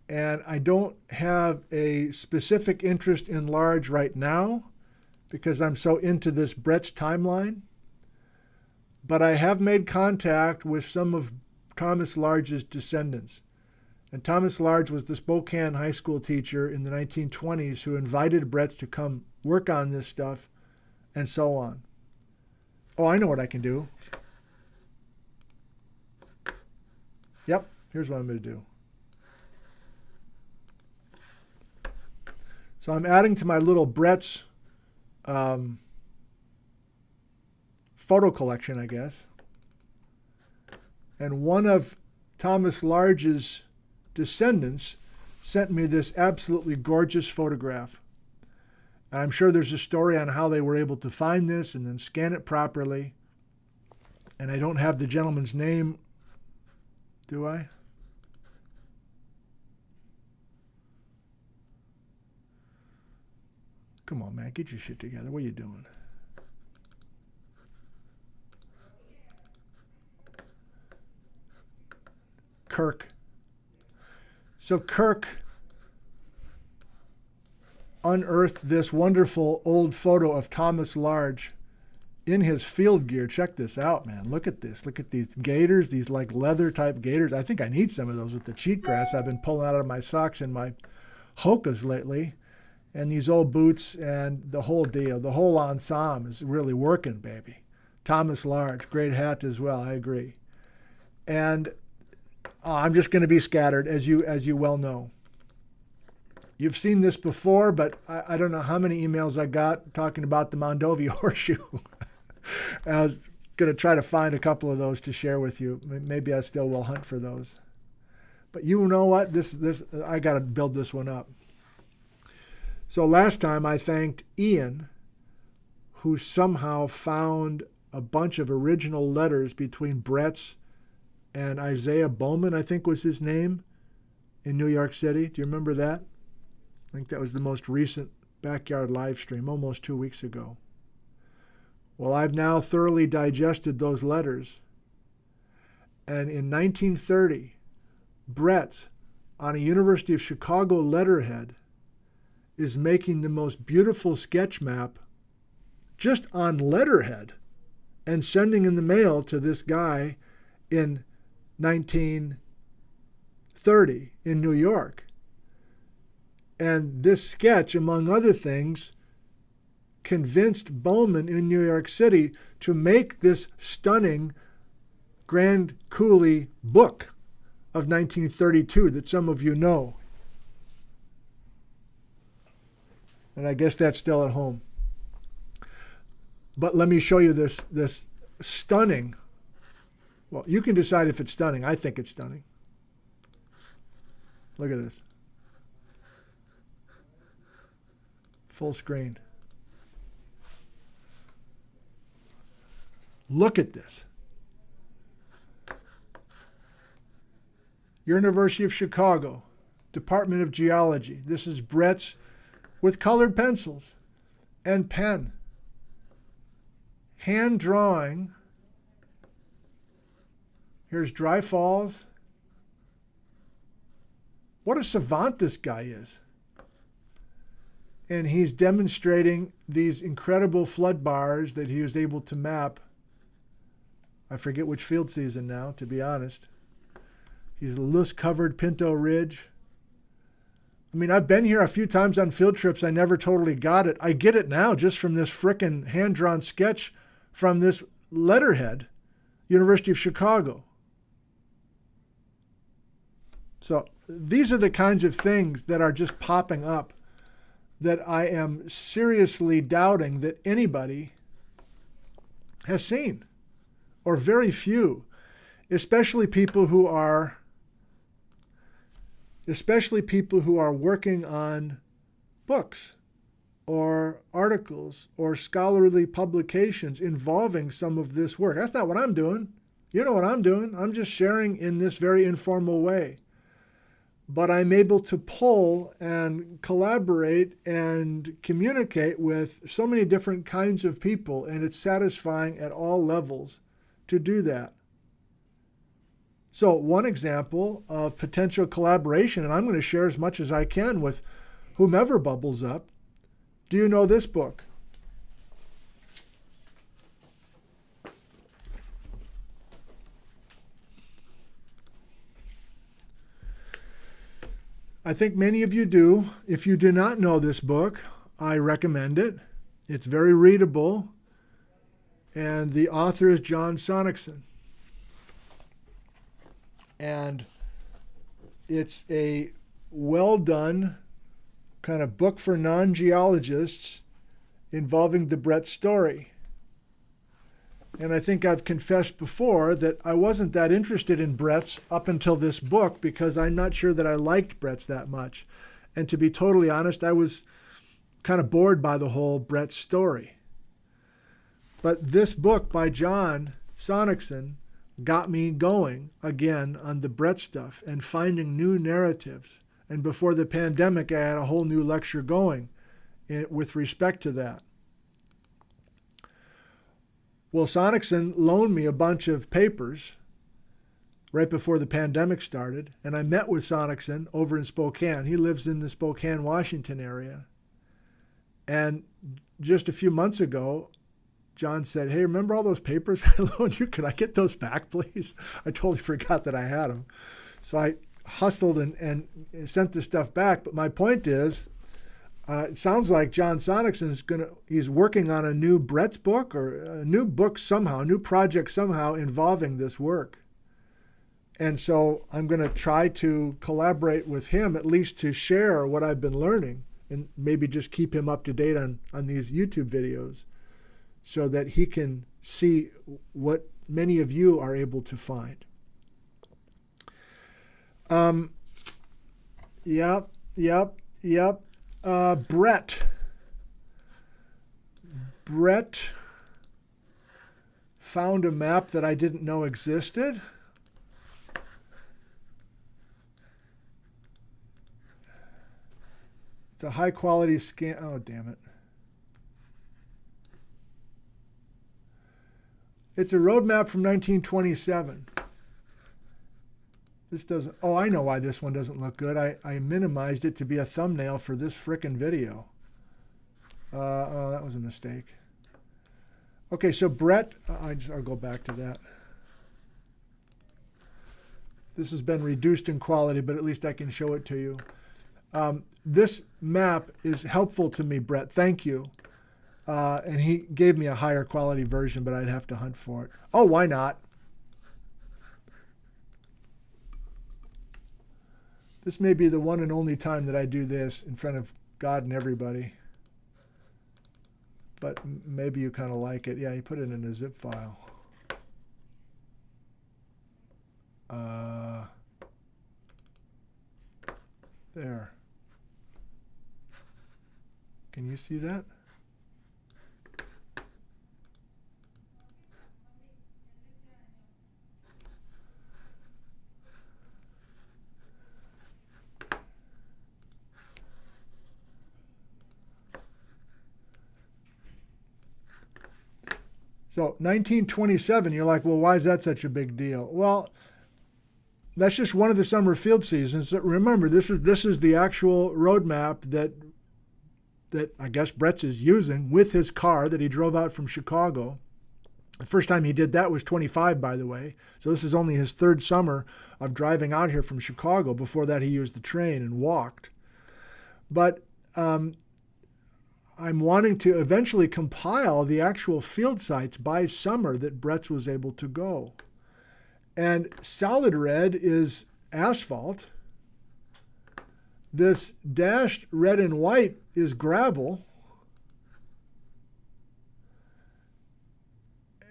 And I don't have a specific interest in Large right now because I'm so into this Bretz timeline. But I have made contact with some of Thomas Large's descendants. And Thomas Large was the Spokane high school teacher in the 1920s who invited Bretz to come work on this stuff and so on. Oh, I know what I can do. Yep, here's what I'm going to do. So I'm adding to my little Bretz photo collection, I guess. And one of Thomas Large's descendants sent me this absolutely gorgeous photograph. And I'm sure there's a story on how they were able to find this and then scan it properly. And I don't have the gentleman's name. Do I? Come on, man. Get your shit together. What are you doing? Kirk. So Kirk unearthed this wonderful old photo of Thomas Large in his field gear. Check this out, man. Look at this. Look at these gaiters, these like leather type gaiters. I think I need some of those with the cheatgrass I've been pulling out of my socks and my Hokas lately. And these old boots and the whole deal, the whole ensemble is really working, baby. Thomas Large, great hat as well, I agree. And I'm just going to be scattered, as you well know. You've seen this before, but I don't know how many emails I got talking about the Mondovi horseshoe. I was going to try to find a couple of those to share with you. Maybe I still will hunt for those. But you know what? This I got to build this one up. So last time I thanked Ian, who somehow found a bunch of original letters between Bretz and Isaiah Bowman, I think was his name, in New York City. Do you remember that? I think that was the most recent backyard live stream, almost 2 weeks ago. Well, I've now thoroughly digested those letters. And in 1930, Bretz, on a University of Chicago letterhead, is making the most beautiful sketch map just on letterhead and sending in the mail to this guy in 1930 in New York. And this sketch, among other things, convinced Bowman in New York City to make this stunning Grand Coulee book of 1932 that some of you know. And I guess that's still at home. But let me show you this stunning. Well, you can decide if it's stunning. I think it's stunning. Look at this. Full screen. Look at this. University of Chicago, Department of Geology. This is Bretz with colored pencils and pen. Hand drawing. Here's Dry Falls. What a savant this guy is. And he's demonstrating these incredible flood bars that he was able to map. I forget which field season now, to be honest. He's a loose-covered Pinto Ridge. I mean, I've been here a few times on field trips. I never totally got it. I get it now just from this frickin' hand-drawn sketch from this letterhead, University of Chicago. So these are the kinds of things that are just popping up that I am seriously doubting that anybody has seen, or very few, especially people who are working on books or articles or scholarly publications involving some of this work. That's not what I'm doing. You know what I'm doing. I'm just sharing in this very informal way. But I'm able to pull and collaborate and communicate with so many different kinds of people, and it's satisfying at all levels to do that. So one example of potential collaboration, and I'm going to share as much as I can with whomever bubbles up. Do you know this book? I think many of you do. If you do not know this book, I recommend it. It's very readable, and the author is John Sonicson. And it's a well-done kind of book for non-geologists involving the Bretz story. And I think I've confessed before that I wasn't that interested in Bretz up until this book because I'm not sure that I liked Bretz that much. And to be totally honest, I was kind of bored by the whole Bretz story. But this book by John Sonicson got me going again on the Bretz stuff and finding new narratives. And before the pandemic, I had a whole new lecture going with respect to that. Well, Sonicson loaned me a bunch of papers right before the pandemic started, and I met with Sonicson over in Spokane. He lives in the Spokane, Washington area. And just a few months ago, John said, "Hey, remember all those papers I loaned you? Could I get those back, please?" I totally forgot that I had them. So I hustled and sent the stuff back. But my point is, it sounds like John Sonicson's he's working on a new Bretz book or a new book somehow, a new project somehow involving this work. And so I'm going to try to collaborate with him, at least to share what I've been learning and maybe just keep him up to date on these YouTube videos so that he can see what many of you are able to find. Yep. Brett found a map that I didn't know existed. It's a high quality scan. Oh, damn it. It's a road map from 1927. This doesn't, oh, I know why this one doesn't look good. I minimized it to be a thumbnail for this frickin' video. Oh, that was a mistake. Okay, so Brett, I'll go back to that. This has been reduced in quality, but at least I can show it to you. This map is helpful to me, Brett. Thank you. And he gave me a higher quality version, but I'd have to hunt for it. Oh, why not? This may be the one and only time that I do this in front of God and everybody. But maybe you kind of like it. Yeah, you put it in a zip file. There. Can you see that? So 1927, you're like, well, why is that such a big deal? Well, that's just one of the summer field seasons. Remember, this is the actual roadmap that I guess Bretz is using with his car that he drove out from Chicago. The first time he did that was 25, by the way. So this is only his third summer of driving out here from Chicago. Before that, he used the train and walked. But I'm wanting to eventually compile the actual field sites by summer that Bretz was able to go. And solid red is asphalt. This dashed red and white is gravel.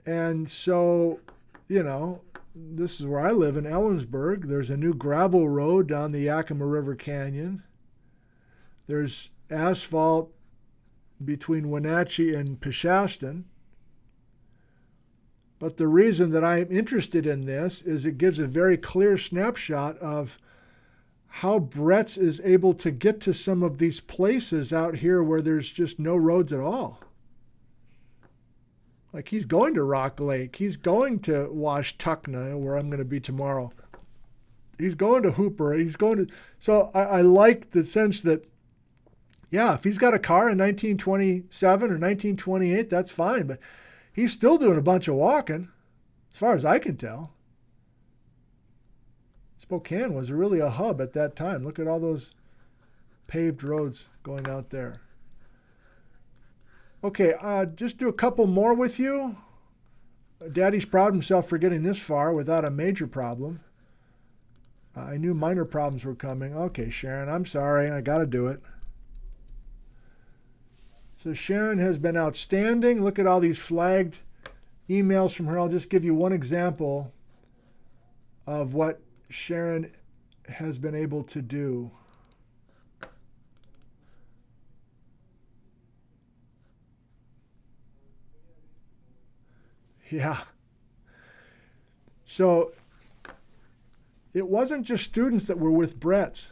And so, you know, this is where I live in Ellensburg. There's a new gravel road down the Yakima River Canyon. There's asphalt between Wenatchee and Peshastin. But the reason that I'm interested in this is it gives a very clear snapshot of how Bretz is able to get to some of these places out here where there's just no roads at all. Like he's going to Rock Lake. He's going to Washtenaw, where I'm going to be tomorrow. He's going to Hooper. He's going to... So I like the sense that, yeah, if he's got a car in 1927 or 1928, that's fine. But he's still doing a bunch of walking, as far as I can tell. Spokane was really a hub at that time. Look at all those paved roads going out there. Okay, just do a couple more with you. Daddy's proud of himself for getting this far without a major problem. I knew minor problems were coming. Okay, Sharon, I'm sorry. I got to do it. So Sharon has been outstanding. Look at all these flagged emails from her. I'll just give you one example of what Sharon has been able to do. Yeah. So it wasn't just students that were with Bretz.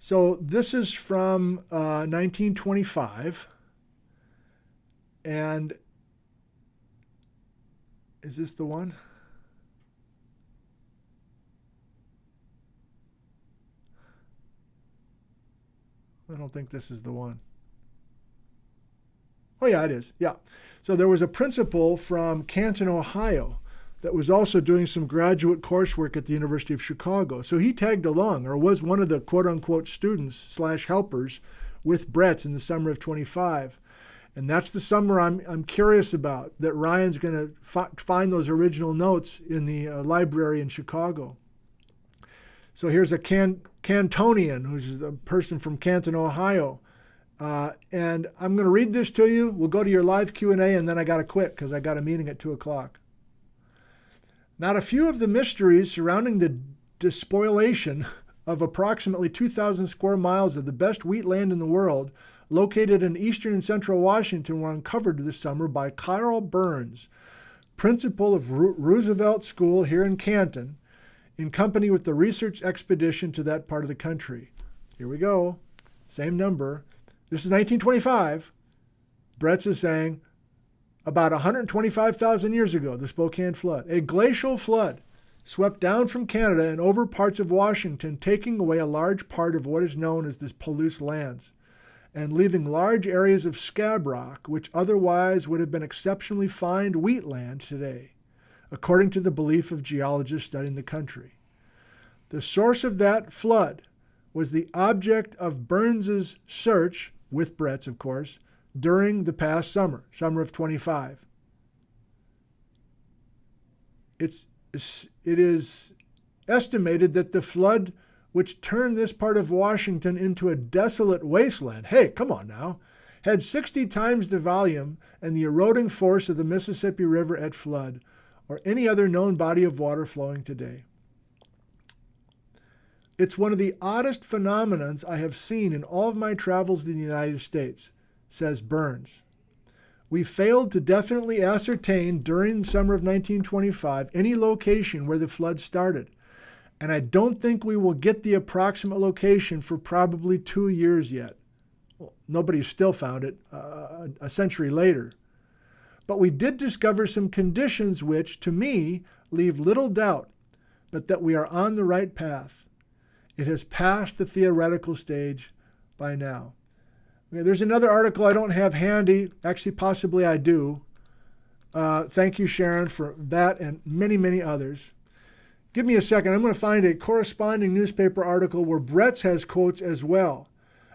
So this is from 1925. And is this the one? I don't think this is the one. Oh, yeah, it is. Yeah. So there was a principal from Canton, Ohio, that was also doing some graduate coursework at the University of Chicago. So he tagged along, or was one of the quote-unquote students / helpers with Bretz in the summer of 25. And that's the summer I'm curious about, that Ryan's going to find those original notes in the library in Chicago. So here's a Cantonian, who's a person from Canton, Ohio. And I'm going to read this to you. We'll go to your live Q&A, and then I got to quit because I got a meeting at 2 o'clock. Not a few of the mysteries surrounding the despoliation of approximately 2,000 square miles of the best wheat land in the world, located in eastern and central Washington, were uncovered this summer by Carl Burns, principal of Roosevelt School here in Canton, in company with the research expedition to that part of the country. Here we go. Same number. This is 1925. Bretz is saying, about 125,000 years ago, the Spokane flood, a glacial flood, swept down from Canada and over parts of Washington, taking away a large part of what is known as the Palouse lands, and leaving large areas of scab rock, which otherwise would have been exceptionally fine wheat land today, according to the belief of geologists studying the country. The source of that flood was the object of Burns's search, with Bretz, of course, during the past summer of 25. It is estimated that the flood which turned this part of Washington into a desolate wasteland, hey, come on now, had 60 times the volume and the eroding force of the Mississippi River at flood, or any other known body of water flowing today. It's one of the oddest phenomenons I have seen in all of my travels in the United States. says Burns. We failed to definitely ascertain during the summer of 1925 any location where the flood started, and I don't think we will get the approximate location for probably 2 years yet. Well, nobody's still found it a century later. But we did discover some conditions which, to me, leave little doubt but that we are on the right path. It has passed the theoretical stage by now. Okay, there's another article I don't have handy. Actually, possibly I do. Thank you, Sharon, for that and many, many others. Give me a second. I'm going to find a corresponding newspaper article where Bretz has quotes as well.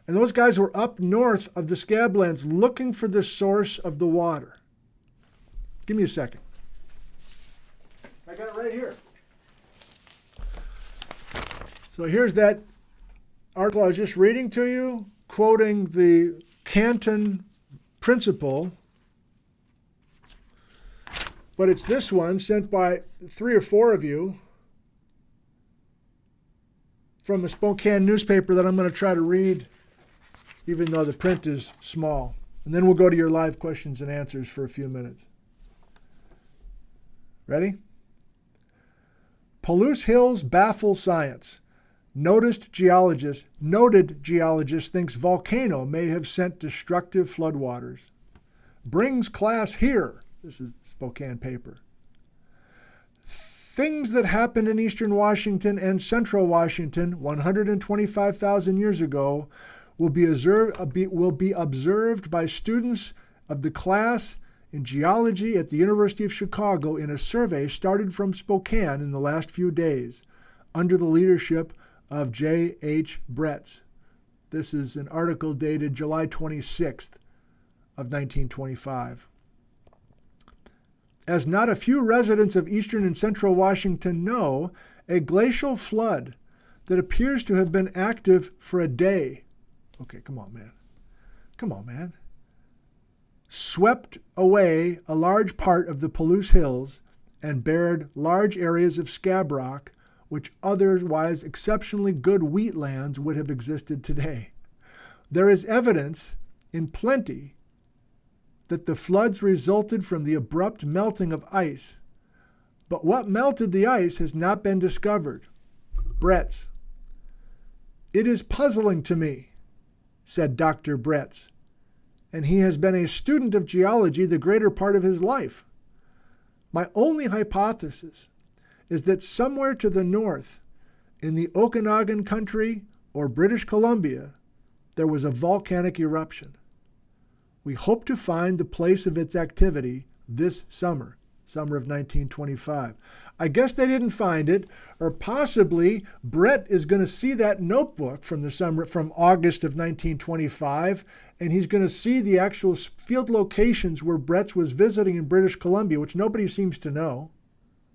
And those guys were up north of the Scablands looking for the source of the water. Give me a second. I got it right here. So here's that article I was just reading to you, quoting the Canton principal. But it's this one sent by 3 or 4 of you from a Spokane newspaper that I'm going to try to read, even though the print is small. And then we'll go to your live questions and answers for a few minutes. Ready? Palouse Hills baffle science. Noted geologist thinks volcano may have sent destructive floodwaters. Brings class here. This is Spokane paper. Things that happened in eastern Washington and central Washington 125,000 years ago will be observed by students of the class in geology at the University of Chicago in a survey started from Spokane in the last few days under the leadership of J.H. Bretz. This is an article dated July 26th of 1925. As not a few residents of eastern and central Washington know, a glacial flood that appears to have been active for a day. Okay, come on, man. Come on, man. Swept away a large part of the Palouse Hills and bared large areas of scab rock, which otherwise exceptionally good wheatlands would have existed today. There is evidence in plenty that the floods resulted from the abrupt melting of ice, but what melted the ice has not been discovered. Bretz. It is puzzling to me, said Dr. Bretz, and he has been a student of geology the greater part of his life. My only hypothesis is that somewhere to the north, in the Okanagan country or British Columbia, there was a volcanic eruption. We hope to find the place of its activity this summer of 1925. I guess they didn't find it, or possibly Brett is going to see that notebook from August of 1925, and he's going to see the actual field locations where Bretz was visiting in British Columbia, which nobody seems to know.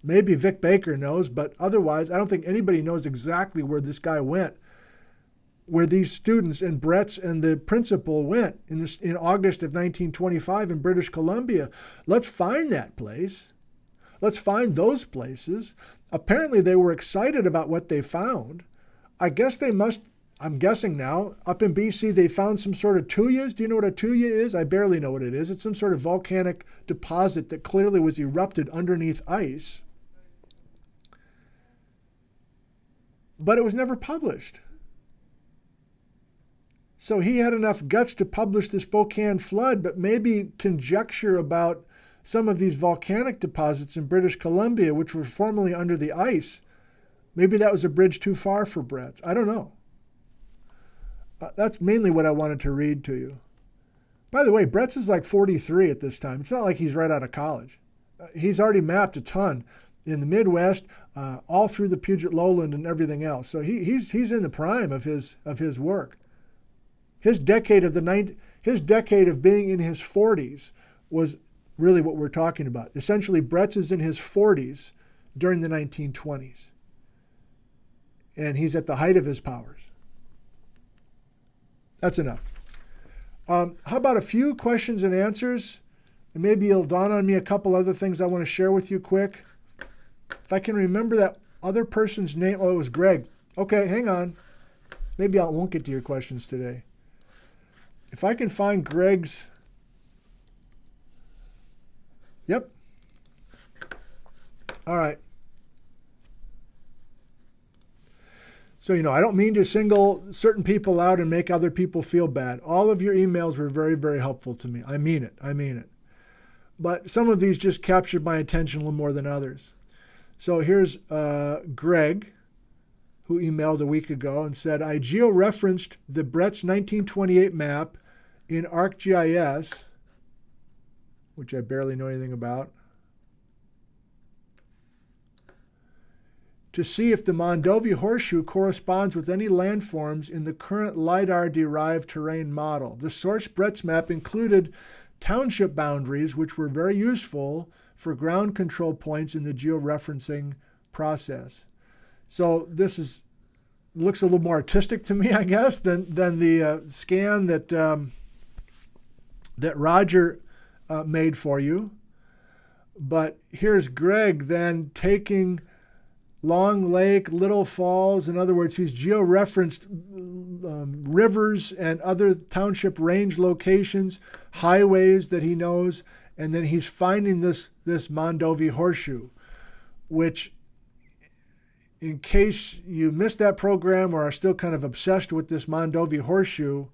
Maybe Vic Baker knows, but otherwise, I don't think anybody knows exactly where this guy went, where these students and Bretz and the principal went in August of 1925 in British Columbia. Let's find that place. Let's find those places. Apparently, they were excited about what they found. I guess they must, I'm guessing now, up in BC, they found some sort of tuyas. Do you know what a tuya is? I barely know what it is. It's some sort of volcanic deposit that clearly was erupted underneath ice. But it was never published. So he had enough guts to publish the Spokane flood, but maybe conjecture about some of these volcanic deposits in British Columbia, which were formerly under the ice. Maybe that was a bridge too far for Bretz. I don't know. That's mainly what I wanted to read to you. By the way, Bretz is like 43 at this time. It's not like he's right out of college. He's already mapped a ton in the Midwest, all through the Puget Lowland and everything else. So he's in the prime of his work. His decade of being in his 40s was really what we're talking about. Essentially, Bretz is in his 40s during the 1920s. And he's at the height of his powers. That's enough. How about a few questions and answers? And maybe it'll dawn on me a couple other things I want to share with you quick. If I can remember that other person's name. Oh, it was Greg. Okay, hang on. Maybe I won't get to your questions today. If I can find Greg's, yep. All right. So, I don't mean to single certain people out and make other people feel bad. All of your emails were very, very helpful to me. I mean it. But some of these just captured my attention a little more than others. So here's Greg, who emailed a week ago and said, I georeferenced the Bretz 1928 map in ArcGIS, which I barely know anything about, to see if the Mondovi Horseshoe corresponds with any landforms in the current LiDAR-derived terrain model. The source Bretz map included township boundaries, which were very useful for ground control points in the georeferencing process. So this looks a little more artistic to me, I guess, than the scan that Roger made for you. But here's Greg then taking Long Lake, Little Falls. In other words, he's georeferenced rivers and other township range locations, highways that he knows, and then he's finding this Mondovi Horseshoe, which, in case you missed that program or are still kind of obsessed with this Mondovi Horseshoe,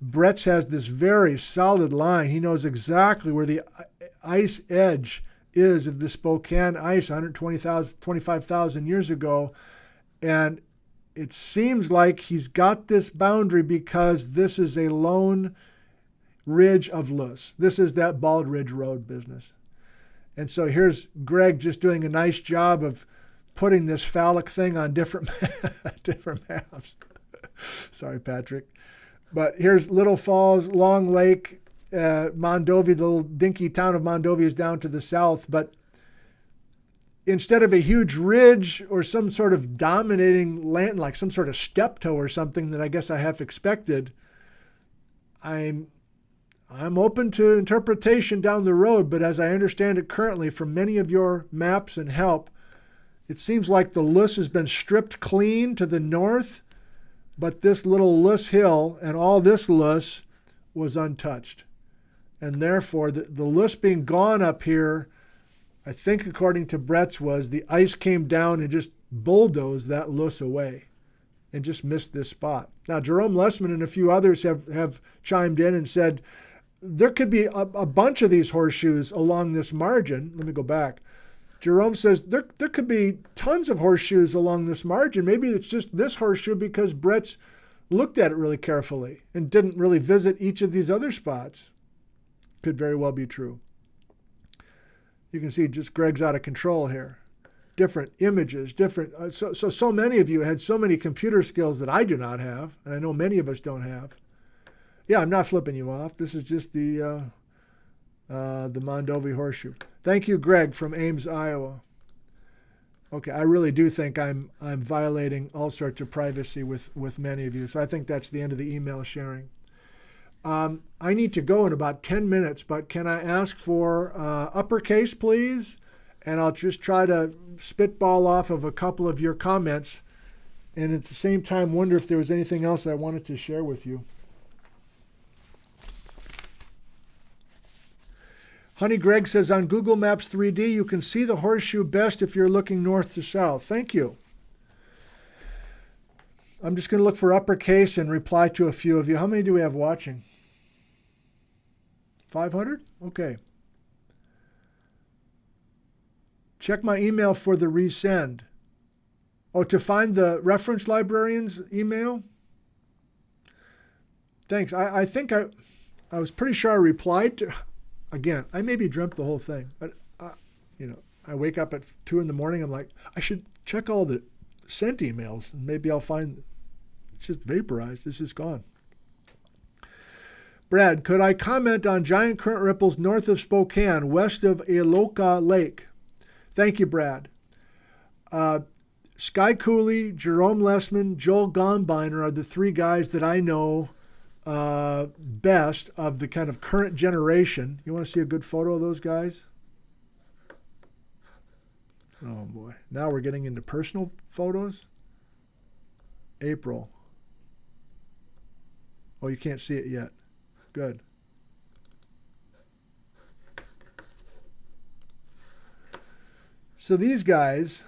Bretz has this very solid line. He knows exactly where the ice edge is of the Spokane ice 25,000 years ago. And it seems like he's got this boundary because this is a lone ridge of loess. This is that Bald Ridge Road business. And so here's Greg just doing a nice job of putting this phallic thing on different maps. Sorry, Patrick. But here's Little Falls, Long Lake, Mondovi, the little dinky town of Mondovi is down to the south. But instead of a huge ridge or some sort of dominating land, like some sort of steptoe or something that I guess I have expected, I'm open to interpretation down the road. But as I understand it currently from many of your maps and help, it seems like the loess has been stripped clean to the north, but this little loess hill and all this loess was untouched. And therefore, the loess being gone up here, I think according to Bretz, was the ice came down and just bulldozed that loess away and just missed this spot. Now, Jerome Lessman and a few others have chimed in and said there could be a bunch of these horseshoes along this margin. Let me go back. Jerome says there could be tons of horseshoes along this margin. Maybe it's just this horseshoe because Bretz looked at it really carefully and didn't really visit each of these other spots. Could very well be true. You can see just Greg's out of control here. Different images, different. So many of you had so many computer skills that I do not have, and I know many of us don't have. Yeah, I'm not flipping you off. This is just the Mondovi Horseshoe. Thank you, Greg from Ames, Iowa. Okay, I really do think I'm violating all sorts of privacy with many of you, so I think that's the end of the email sharing. I need to go in about 10 minutes, but can I ask for uppercase, please? And I'll just try to spitball off of a couple of your comments, and at the same time wonder if there was anything else I wanted to share with you. Honey Greg says, on Google Maps 3D, you can see the horseshoe best if you're looking north to south. Thank you. I'm just going to look for uppercase and reply to a few of you. How many do we have watching? 500? Okay. Check my email for the resend. Oh, to find the reference librarian's email? Thanks. I think I was pretty sure I replied to... Again, I maybe dreamt the whole thing, but I wake up at 2 in the morning. I'm like, I should check all the sent emails, and maybe I'll find it's just vaporized. It's just gone. Brad, could I comment on giant current ripples north of Spokane, west of Iloka Lake? Thank you, Brad. Sky Cooley, Jerome Lessman, Joel Gombiner are the three guys that I know best of the kind of current generation. You want to see a good photo of those guys? Oh boy. Now we're getting into personal photos. April. Oh, you can't see it yet. Good. So these guys,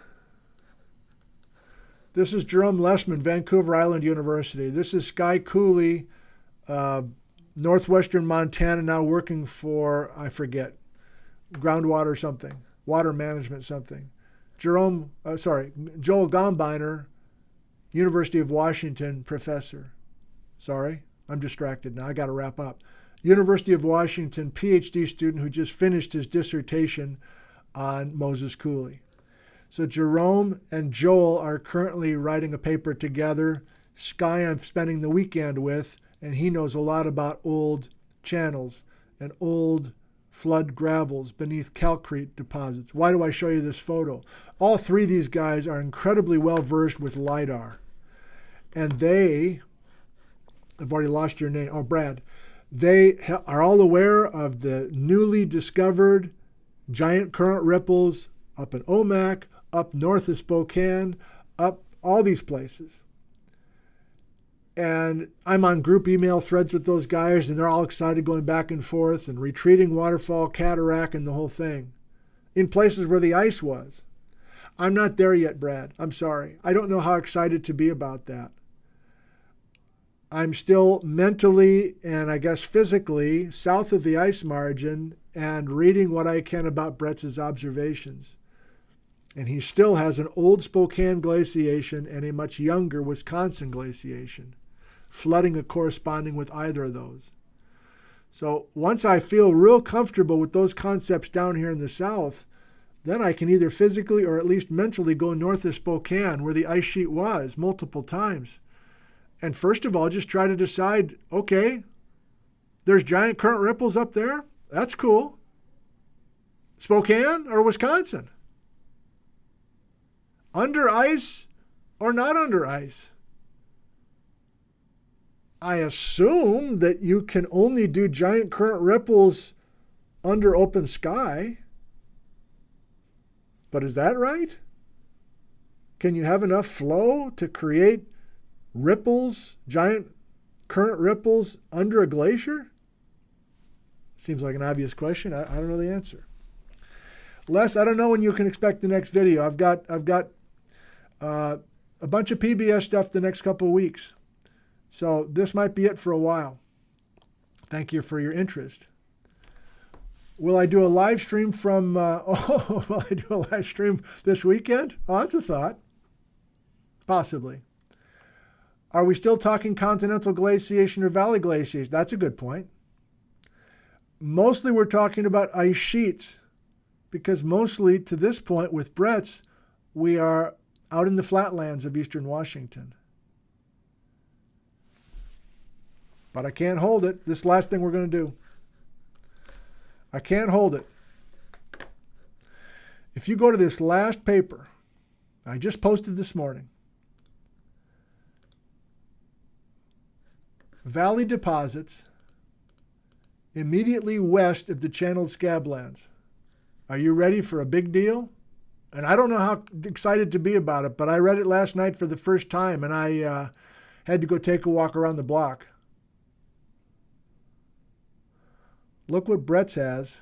this is Jerome Lessman, Vancouver Island University. This is Sky Cooley, Northwestern Montana, now working for, I forget, groundwater something, water management something. Joel Gombiner, University of Washington professor. Sorry, I'm distracted now. I got to wrap up. University of Washington PhD student who just finished his dissertation on Moses Coulee. So Jerome and Joel are currently writing a paper together. Sky I'm spending the weekend with, and he knows a lot about old channels and old flood gravels beneath calcrete deposits. Why do I show you this photo? All three of these guys are incredibly well versed with LIDAR. And they, I've already lost your name, Brad, they are all aware of the newly discovered giant current ripples up in Omak, up north of Spokane, up all these places. And I'm on group email threads with those guys, and they're all excited going back and forth and retreating waterfall, cataract, and the whole thing in places where the ice was. I'm not there yet, Brad. I'm sorry. I don't know how excited to be about that. I'm still mentally and I guess physically south of the ice margin and reading what I can about Bretz's observations. And he still has an old Spokane glaciation and a much younger Wisconsin glaciation. Flooding are corresponding with either of those. So once I feel real comfortable with those concepts down here in the south, then I can either physically or at least mentally go north of Spokane where the ice sheet was multiple times. And first of all, just try to decide, okay, there's giant current ripples up there. That's cool. Spokane or Wisconsin? Under ice or not under ice? I assume that you can only do giant current ripples under open sky. But is that right? Can you have enough flow to create ripples, giant current ripples under a glacier? Seems like an obvious question. I don't know the answer. Les, I don't know when you can expect the next video. I've got a bunch of PBS stuff the next couple of weeks. So this might be it for a while. Thank you for your interest. Will I do a live stream from, will I do a live stream this weekend? Oh, that's a thought. Possibly. Are we still talking continental glaciation or valley glaciation? That's a good point. Mostly we're talking about ice sheets because mostly to this point with Bretz, we are out in the flatlands of eastern Washington. But I can't hold it. This last thing we're going to do. I can't hold it. If you go to this last paper, I just posted this morning, valley deposits immediately west of the channeled scablands. Are you ready for a big deal? And I don't know how excited to be about it, but I read it last night for the first time, and I had to go take a walk around the block. Look what Bretz has.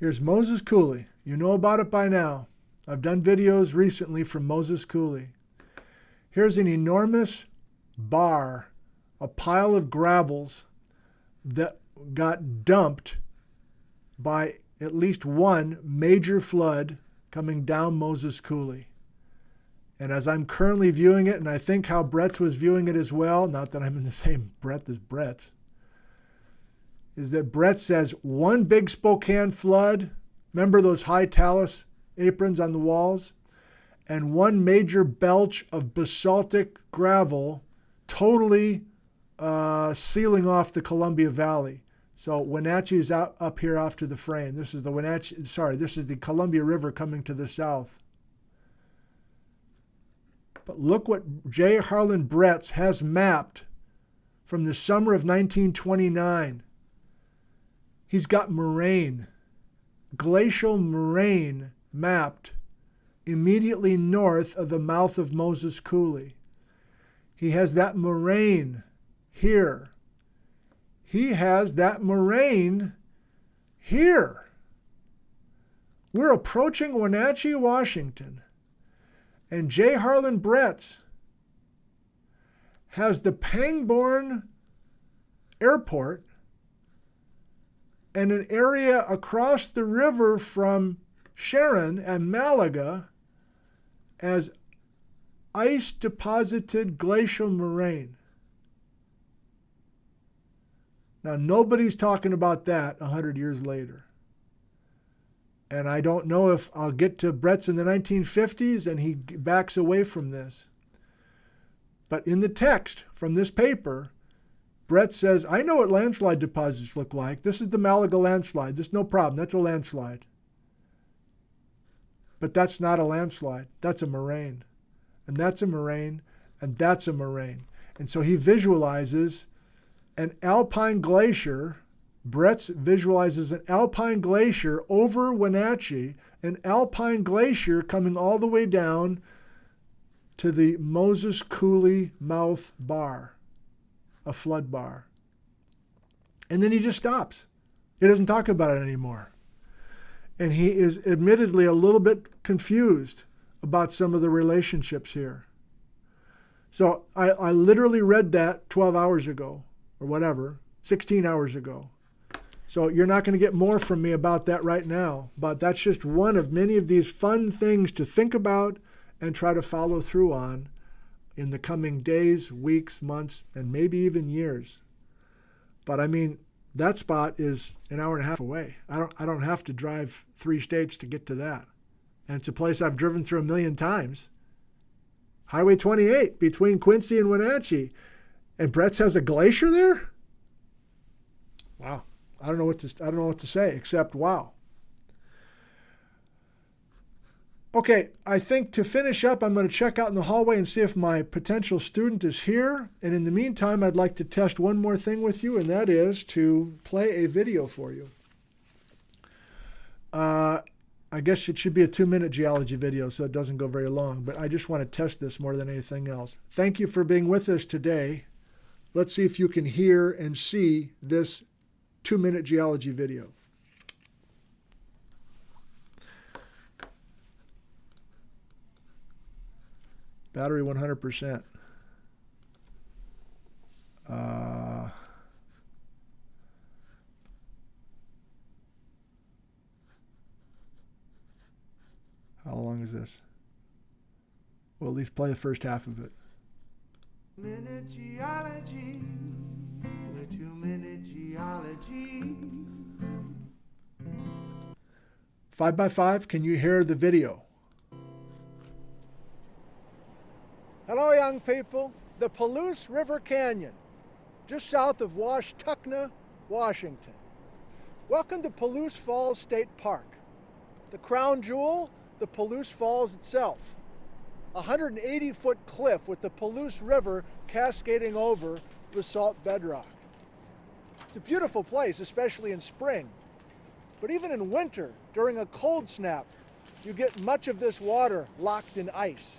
Here's Moses Coulee. You know about it by now. I've done videos recently from Moses Coulee. Here's an enormous bar, a pile of gravels that got dumped by at least one major flood coming down Moses Coulee. And as I'm currently viewing it, and I think how Bretz was viewing it as well, not that I'm in the same breath as Bretz, is that Bretz says one big Spokane flood, remember those high talus aprons on the walls, and one major belch of basaltic gravel totally sealing off the Columbia Valley. So Wenatchee is up here off to the frame. This is the Columbia River coming to the south. But look what J. Harlen Bretz has mapped from the summer of 1929. He's got moraine, glacial moraine mapped immediately north of the mouth of Moses Coulee. He has that moraine here. He has that moraine here. We're approaching Wenatchee, Washington, and J. Harlen Bretz has the Pangbourne Airport and an area across the river from Sharon and Malaga as ice-deposited glacial moraine. Now, nobody's talking about that 100 years later. And I don't know if I'll get to Bretz in the 1950s and he backs away from this. But in the text from this paper, Bretz says, I know what landslide deposits look like. This is the Malaga landslide. There's no problem. That's a landslide. But that's not a landslide. That's a moraine. And that's a moraine. And that's a moraine. And so he visualizes an alpine glacier. Bretz visualizes an alpine glacier over Wenatchee, an alpine glacier coming all the way down to the Moses Coulee mouth bar, a flood bar. And then he just stops. He doesn't talk about it anymore. And he is admittedly a little bit confused about some of the relationships here. So I literally read that 12 hours ago, or whatever, 16 hours ago. So you're not going to get more from me about that right now, but that's just one of many of these fun things to think about and try to follow through on in the coming days, weeks, months, and maybe even years. But I mean, that spot is an hour and a half away. I don't have to drive 3 states to get to that. And it's a place I've driven through 1 million times. Highway 28 between Quincy and Wenatchee. And Bretz has a glacier there? Wow. I don't know what to say except wow. Okay, I think to finish up, I'm going to check out in the hallway and see if my potential student is here. And in the meantime, I'd like to test one more thing with you, and that is to play a video for you. I guess it should be a 2-minute geology video, so it doesn't go very long, but I just want to test this more than anything else. Thank you for being with us today. Let's see if you can hear and see this 2-minute geology video. Battery 100%. How long is this? We'll at least play the first half of it. Minute geology, 2-minute geology. 5x5, can you hear the video? Hello, young people. The Palouse River Canyon, just south of Washtenaw, Washington. Welcome to Palouse Falls State Park. The crown jewel, the Palouse Falls itself. A 180-foot cliff with the Palouse River cascading over basalt bedrock. It's a beautiful place, especially in spring. But even in winter, during a cold snap, you get much of this water locked in ice.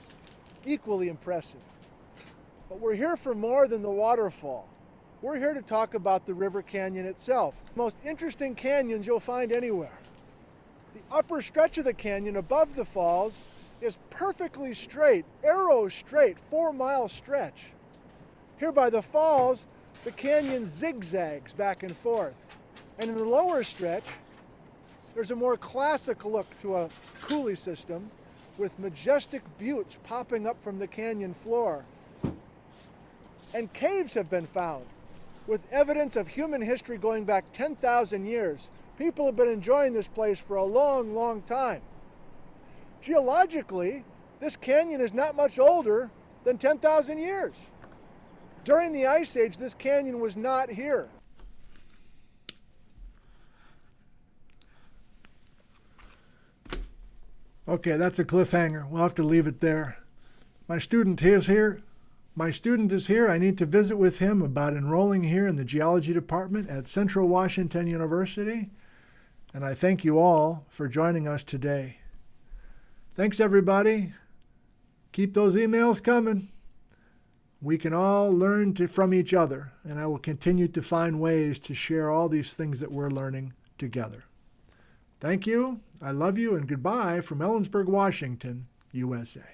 Equally impressive. But we're here for more than the waterfall. We're here to talk about the river canyon itself. The most interesting canyons you'll find anywhere. The upper stretch of the canyon above the falls is perfectly straight, arrow straight, 4-mile stretch. Here by the falls, the canyon zigzags back and forth. And in the lower stretch, there's a more classic look to a coulee system with majestic buttes popping up from the canyon floor. And caves have been found with evidence of human history going back 10,000 years. People have been enjoying this place for a long, long time. Geologically, this canyon is not much older than 10,000 years. During the Ice Age, this canyon was not here. Okay, that's a cliffhanger. We'll have to leave it there. My student is here. I need to visit with him about enrolling here in the geology department at Central Washington University. And I thank you all for joining us today. Thanks, everybody. Keep those emails coming. We can all learn from each other, and I will continue to find ways to share all these things that we're learning together. Thank you. I love you, and goodbye from Ellensburg, Washington, USA.